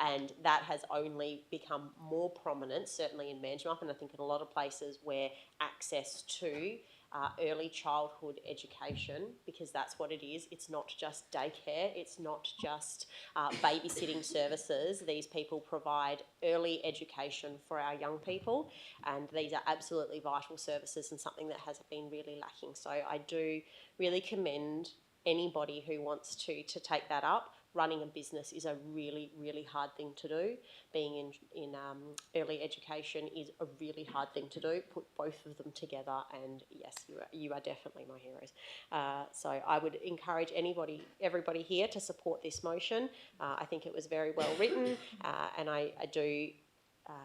And that has only become more prominent, certainly in Manjimup, and I think in a lot of places where access to early childhood education, because that's what it is. It's not just daycare, it's not just babysitting services. These people provide early education for our young people, and these are absolutely vital services and something that has been really lacking. So I do really commend anybody who wants to take that up. Running a business is a really, really hard thing to do. Being in early education is a really hard thing to do. Put both of them together, and yes, you are definitely my heroes. So I would encourage everybody here to support this motion. I think it was very well written, and I do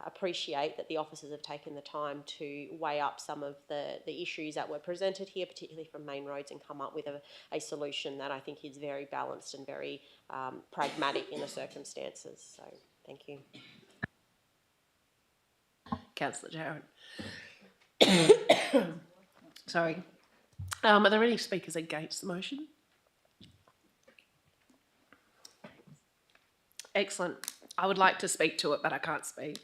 appreciate that the officers have taken the time to weigh up some of the issues that were presented here, particularly from Main Roads, and come up with a solution that I think is very balanced and very pragmatic in the circumstances. So thank you. Councillor Darren. Sorry. Are there any speakers against the motion? Excellent. I would like to speak to it, but I can't speak.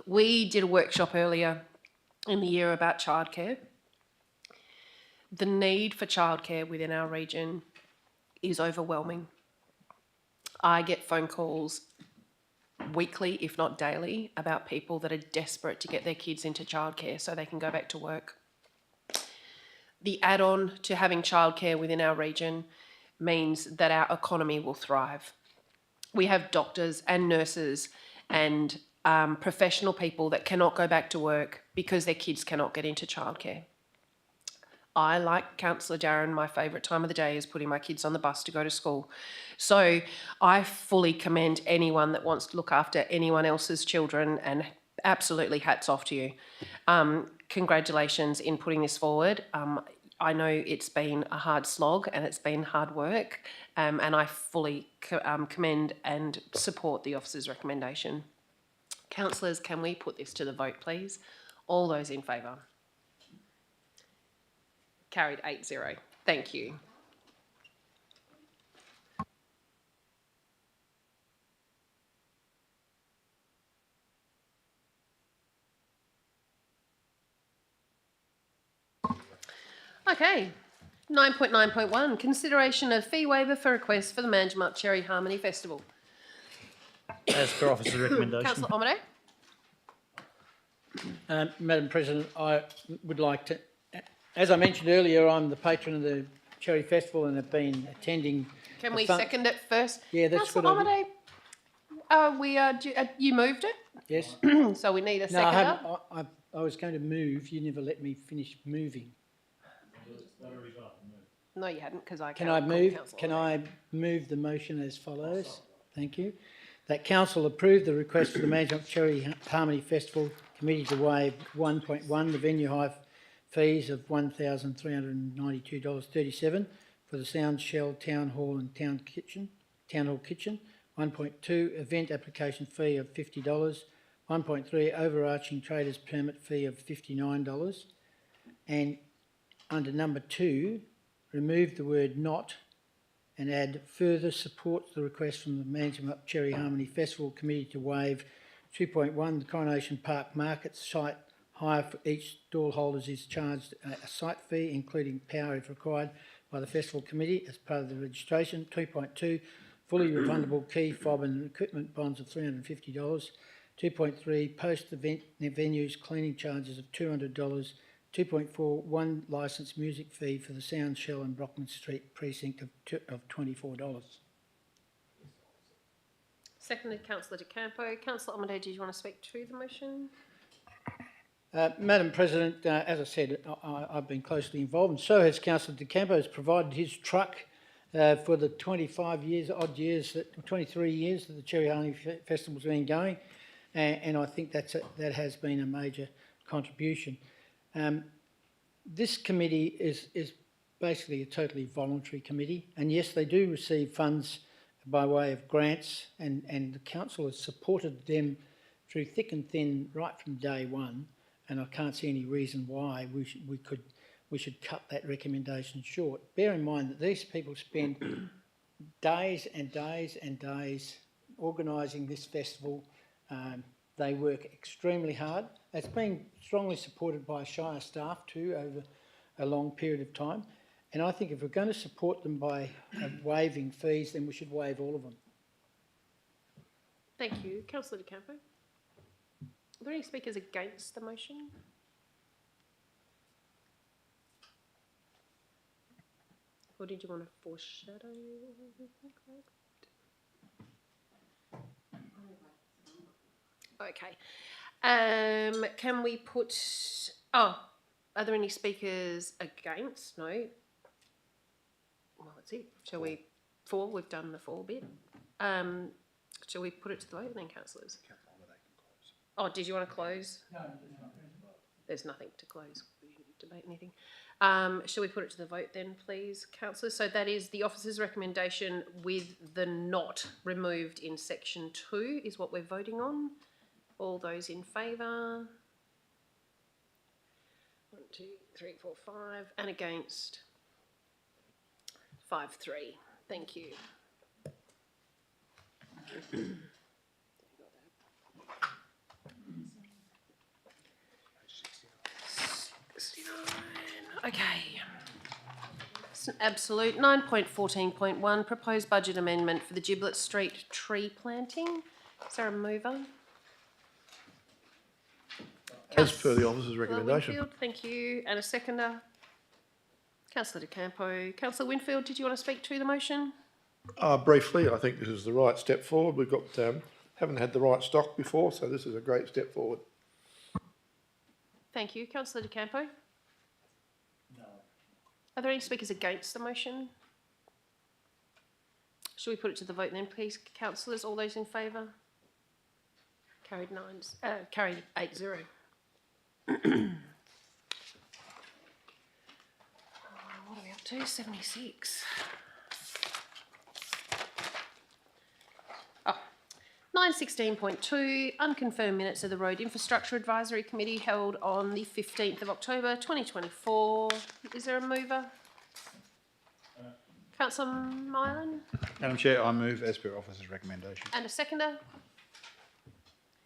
We did a workshop earlier in the year about childcare. The need for childcare within our region is overwhelming. I get phone calls weekly, if not daily, about people that are desperate to get their kids into childcare so they can go back to work. The add-on to having childcare within our region means that our economy will thrive. We have doctors and nurses and professional people that cannot go back to work because their kids cannot get into childcare. I, like Councillor Darren, my favourite time of the day is putting my kids on the bus to go to school. So I fully commend anyone that wants to look after anyone else's children, and absolutely hats off to you. Congratulations in putting this forward. I know it's been a hard slog and it's been hard work, and I fully commend and support the officer's recommendation. Councillors, can we put this to the vote, please? All those in favour? Carried 8-0. Thank you. Okay, 9.9.1, consideration of fee waiver for request for the Manjimup Cherry Harmony Festival. As per officer's recommendation. Councillor Omoday? Madam President, I would like to, as I mentioned earlier, I'm the patron of the Cherry Festival and have been attending. Can the we fun- second it first? Yeah, that's Councillor good idea. Amade, you moved it, Yes. so we need a No, I seconder. haven't. I was going to move. You never let me finish moving. No, you hadn't, because I Can can't I call move? councillor Can Amade. I move the motion as follows? Thank you. That council approve the request of the Manjimup Cherry Harmony Festival Committee to waive 1.1 the venue hire fees of $1,392.37 for the Sound Shell Town Hall and Town Hall Kitchen. 1.2 event application fee of $50. 1.3 overarching traders permit fee of $59. And under number 2, remove the word not and add further supports the request from the Manjimup Cherry Harmony Festival Committee to waive 2.1 the Coronation Park Market site hire for each stall holders is charged a site fee including power if required by the Festival Committee as part of the registration. 2.2 fully refundable key fob and equipment bonds of $350. 2.3 post-event venues cleaning charges of $200. 2.4 one licensed music fee for the Sound Shell and Brockman Street precinct of $24. Seconded, councillor De Campo. Councillor Amade, did you want to speak to the motion? Madam President, as I said, I've been closely involved, and so has Councillor De Campo. Has provided his truck for the 23 years that the Cherry Harmony Festival's been going, and I think that has been a major contribution. This committee is basically a totally voluntary committee, and yes, they do receive funds by way of grants, and the council has supported them through thick and thin right from day one, and I can't see any reason why we should cut that recommendation short. Bear in mind that these people spend days and days and days organising this festival. They work extremely hard. It's been strongly supported by Shire staff too over a long period of time. And I think if we're going to support them by waiving fees, then we should waive all of them. Thank you. Councillor De Campo. Are there any speakers against the motion? Or did you want to foreshadow? Okay. Can we put... Oh, are there any speakers against? No. Well, that's it. Shall we... 4, we've done the 4 bit. Shall we put it to the vote then, councillors? Oh, did you want to close? No. There's nothing to close. We didn't debate anything. Shall we put it to the vote then, please, councillors? So that is the officer's recommendation with the not removed in section 2 is what we're voting on. All those in favour? 1, 2, 3, 4, 5. And against? 5, 3. Thank you. Okay. It's an absolute 9.14.1 proposed budget amendment for the Giblet Street tree planting. Is there a mover? As per the officer's Councillor recommendation. Winfield, thank you. And a seconder? Councillor De Campo. Councillor Winfield, did you want to speak to the motion? Briefly, I think this is the right step forward. We've got haven't had the right stock before, so this is a great step forward. Thank you. Councillor De Campo? No. Are there any speakers against the motion? Shall we put it to the vote then, please, councillors? All those in favour? Carried 8-0. What are we up to? 76. Oh, 9.16.2, unconfirmed minutes of the Road Infrastructure Advisory Committee held on the 15th of October 2024. Is there a mover? Councillor Mylan? Madam Chair, I move as per officer's recommendation. And a seconder?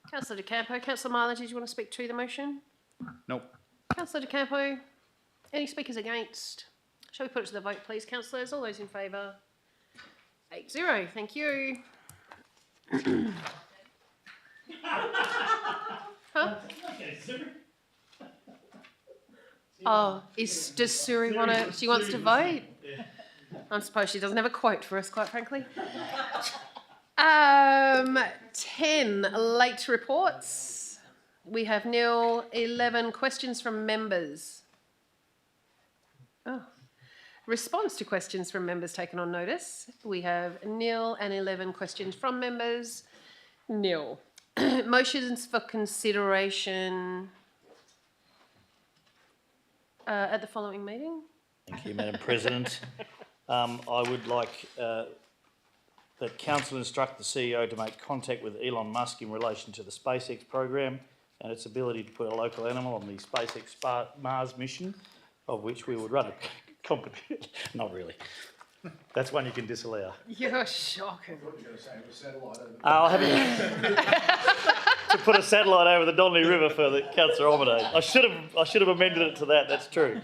Councillor De Campo. Councillor Mylan, did you want to speak to the motion? Nope. Councillor De Campo. Any speakers against? Shall we put it to the vote, please, councillors? All those in favour? 8-0. Thank you. Huh? Oh, does Suri want to? She wants to vote. I'm surprised she doesn't have a quote for us, quite frankly. 10 late reports. We have nil. 11 questions from members. Oh. Response to questions from members taken on notice. We have nil and 11 questions from members. Nil. Motions for consideration at the following meeting. Thank you, Madam President. I would like that Council instruct the CEO to make contact with Elon Musk in relation to the SpaceX program and its ability to put a local animal on the SpaceX Mars mission, of which we would run a competition. Not really. That's one you can disallow. You're shocking. I'll have to put a satellite over the Donnelly River for the Councillor Omadane. I should have amended it to that. That's true.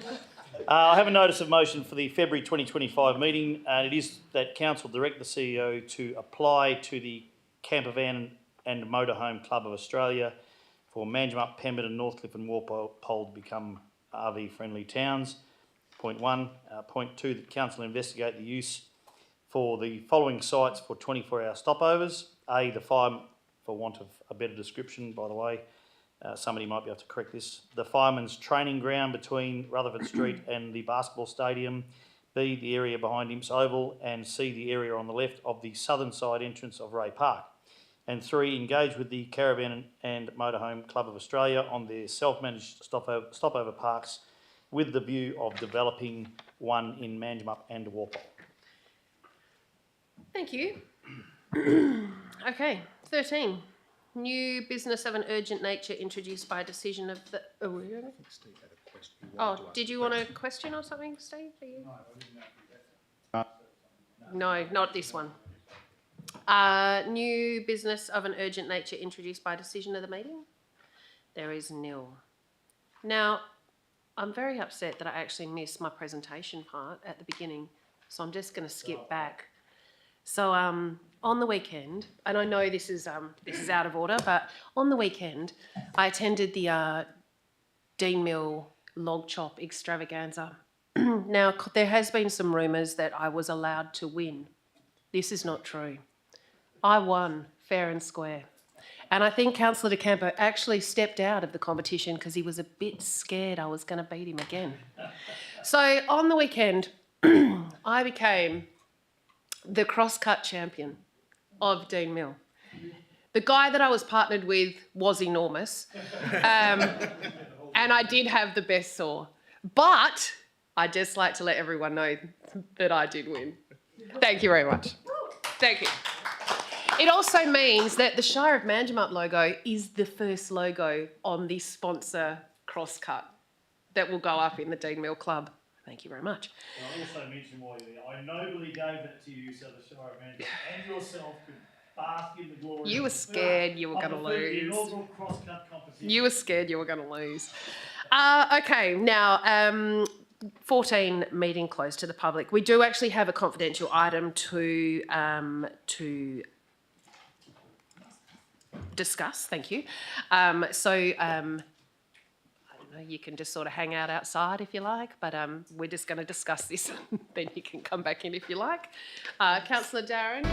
I have a notice of motion for the February 2025 meeting, and it is that Council direct the CEO to apply to the Campervan and Motorhome Club of Australia for Manjimup, Pemberton, Northcliffe and Walpole to become RV-friendly towns. Point 1. Point 2, that Council investigate the use for the following sites for 24-hour stopovers. A, the fire, for want of a better description, by the way, somebody might be able to correct this. The fireman's training ground between Rutherford Street and the basketball stadium. B, the area behind Imps Oval. And C, the area on the left of the southern side entrance of Ray Park. And 3, engage with the Caravan and Motorhome Club of Australia on their self-managed stopover parks with the view of developing one in Manjimup and Walpole. Thank you. Okay, 13. New business of an urgent nature introduced by decision of the... Oh, did you want a question or something, Steve? No, not this one. New business of an urgent nature introduced by decision of the meeting? There is nil. Now, I'm very upset that I actually missed my presentation part at the beginning, so I'm just going to skip back. So on the weekend, and I know this is out of order, but on the weekend I attended the Dean Mill log chop extravaganza. Now, there has been some rumours that I was allowed to win. This is not true. I won fair and square. And I think Councillor De Campo actually stepped out of the competition because he was a bit scared I was going to beat him again. So on the weekend, I became the cross-cut champion of Dean Mill. The guy that I was partnered with was enormous, and I did have the best saw. But I'd just like to let everyone know that I did win. Thank you very much. Thank you. It also means that the Shire of Manjimup logo is the first logo on this sponsor crosscut that will go up in the Dean Mill Club. Thank you very much. And I also mentioned while you're there, I nobly gave that to you so the Shire of Manjimup and yourself could bask in the glory. You were scared you were going to lose. The inaugural cross-cut competition. You were scared you were going to lose. Okay, now 14, meeting closed to the public. We do actually have a confidential item to discuss. Thank you. I don't know, you can just sort of hang out outside if you like, but we're just going to discuss this. Then you can come back in if you like. Councillor Darren.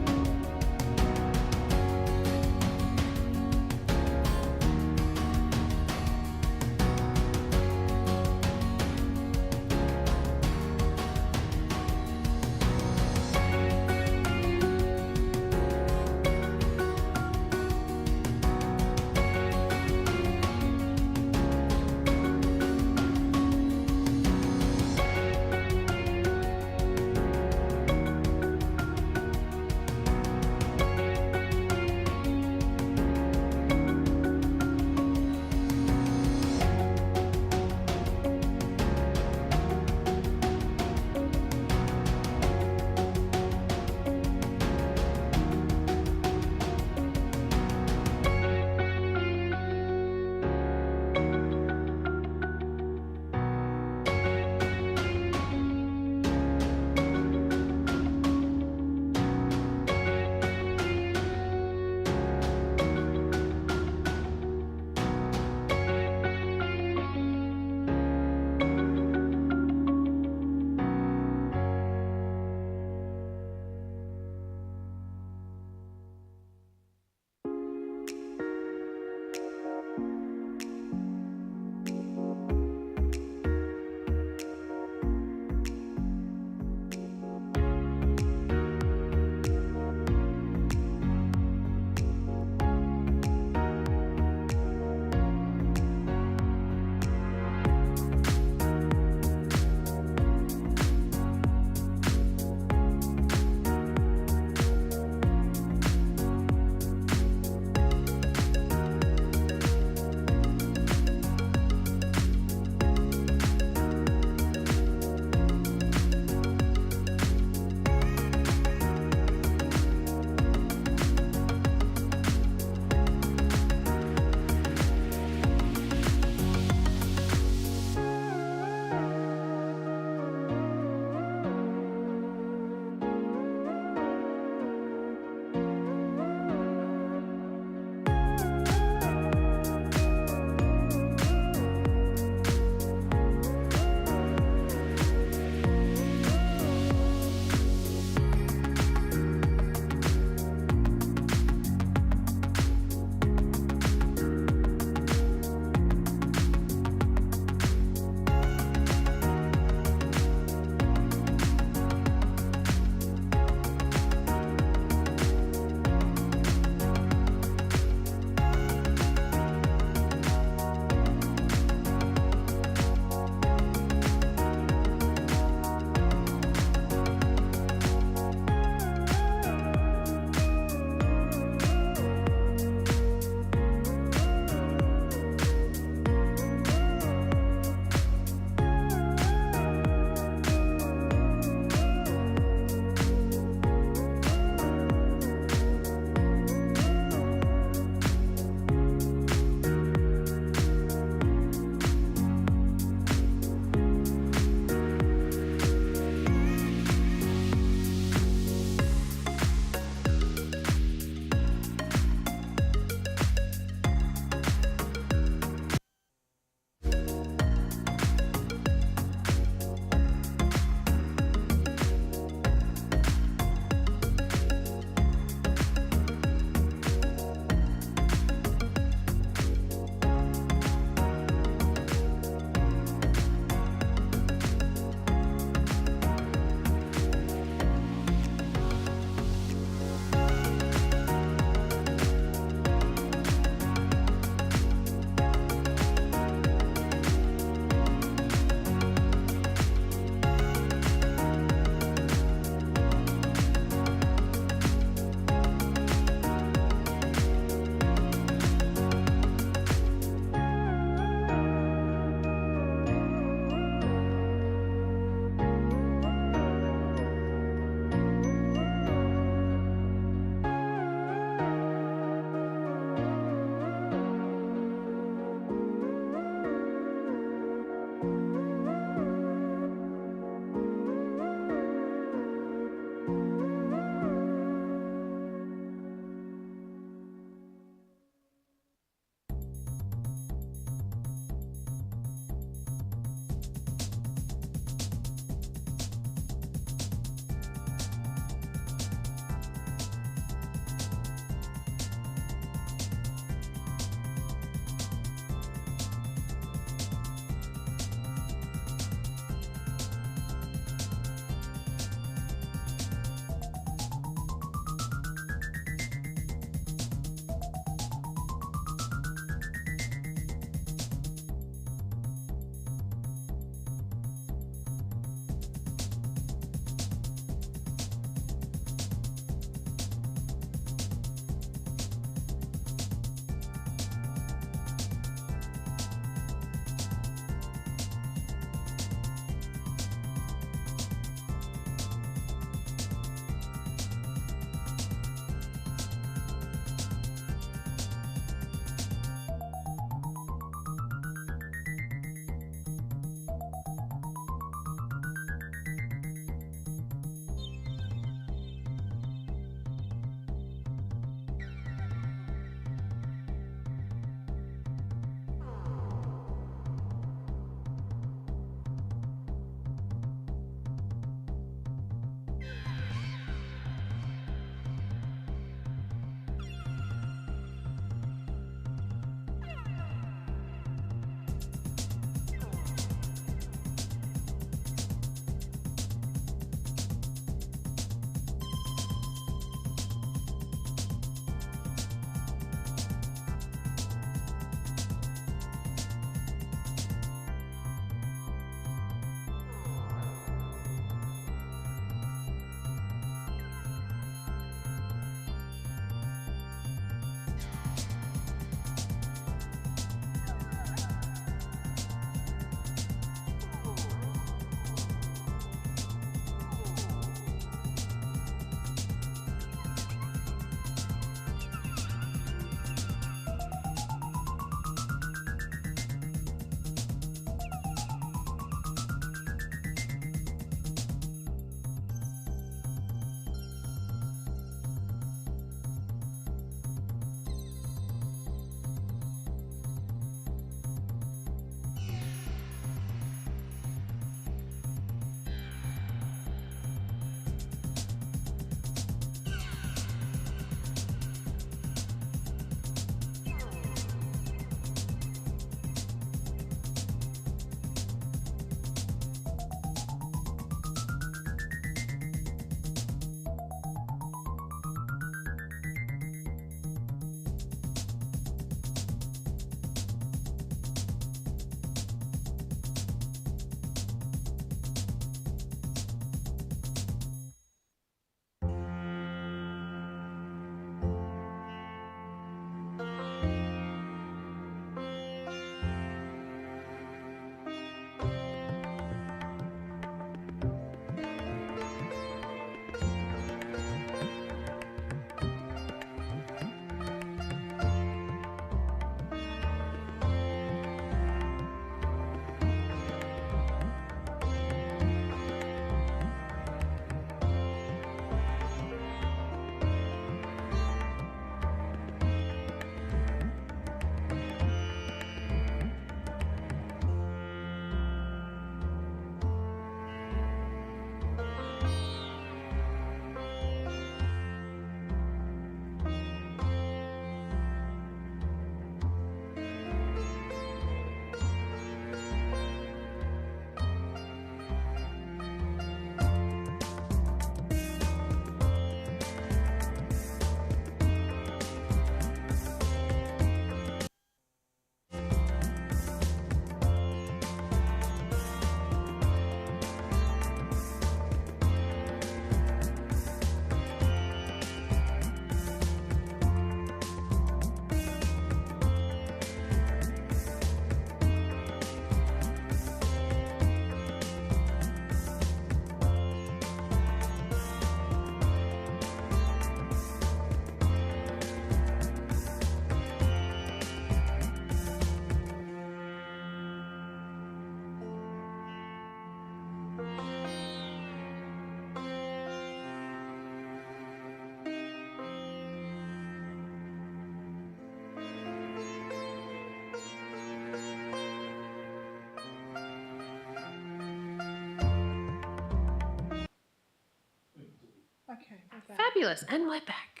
Fabulous, and we're back.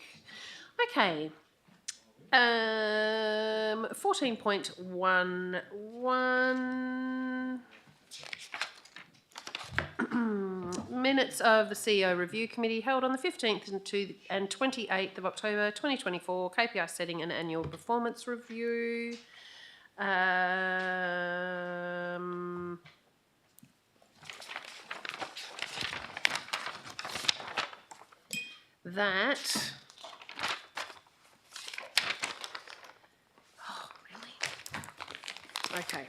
Okay. 14.11. Minutes of the CEO Review Committee held on the 15th and 28th of October 2024, KPI setting and annual performance review. That. Oh, really? Okay.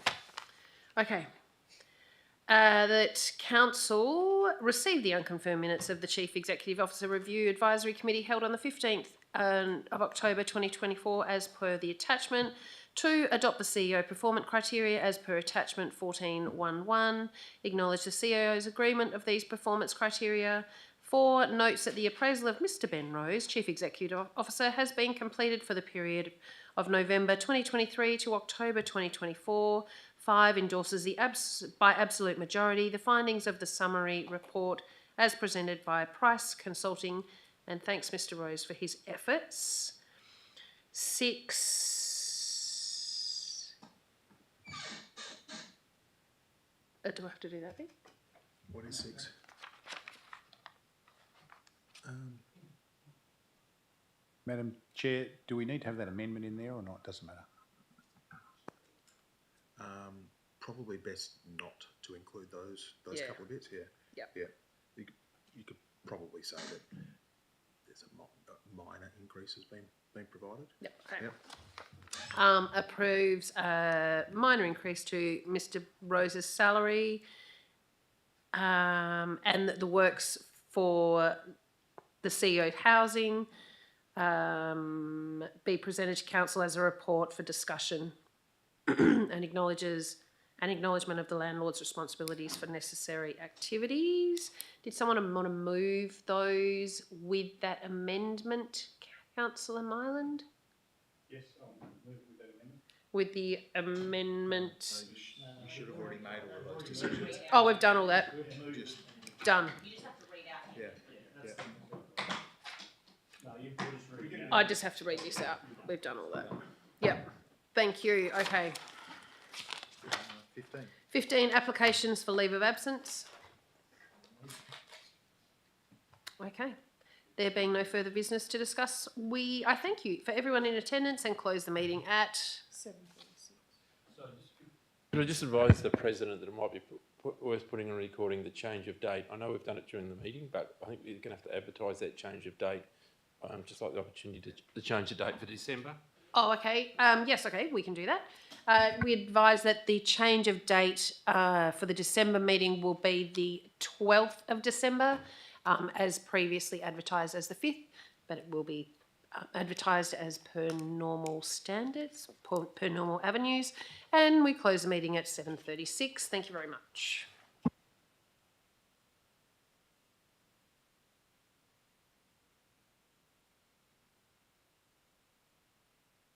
That Council received the unconfirmed minutes of the Chief Executive Officer Review Advisory Committee held on the 15th of October 2024 as per the attachment. 2, adopt the CEO performance criteria as per attachment 14.1.1. Acknowledge the CEO's agreement of these performance criteria. 4, notes that the appraisal of Mr. Ben Rose, Chief Executive Officer, has been completed for the period of November 2023 to October 2024. 5, endorses by absolute majority the findings of the summary report as presented by Price Consulting and thanks Mr. Rose for his efforts. 6, do I have to do that bit? What is 6? Madam Chair, do we need to have that amendment in there or not? Doesn't matter. Probably best not to include those Yeah. couple of bits. Yeah. Yep. Yeah. You could probably say that there's a minor increase has been provided. Yep. Okay. Yep. Approves a minor increase to Mr. Rose's salary, and that the works for the CEO housing be presented to council as a report for discussion, and acknowledgement of the landlord's responsibilities for necessary activities. Did someone want to move those with that amendment, Councillor Myland? Yes, I'll move with that amendment. With the amendment. You should have already made all of those decisions. Oh, we've done all that. Just, Done. yeah. I just have to read this out. We've done all that. Yep. Thank you. Okay. 15. 15, applications for leave of absence. Okay. There being no further business to discuss, I thank you for everyone in attendance and close the meeting at 7:46. Could I just advise the President that it might be worth putting on recording the change of date? I know we've done it during the meeting, but I think we're going to have to advertise that change of date. Just like the opportunity to change the date for December. Oh, okay. Yes, okay, we can do that. We advise that the change of date for the December meeting will be the 12th of December, as previously advertised as the 5th, but it will be advertised as per normal standards, per normal avenues. And we close the meeting at 7:36. Thank you very much.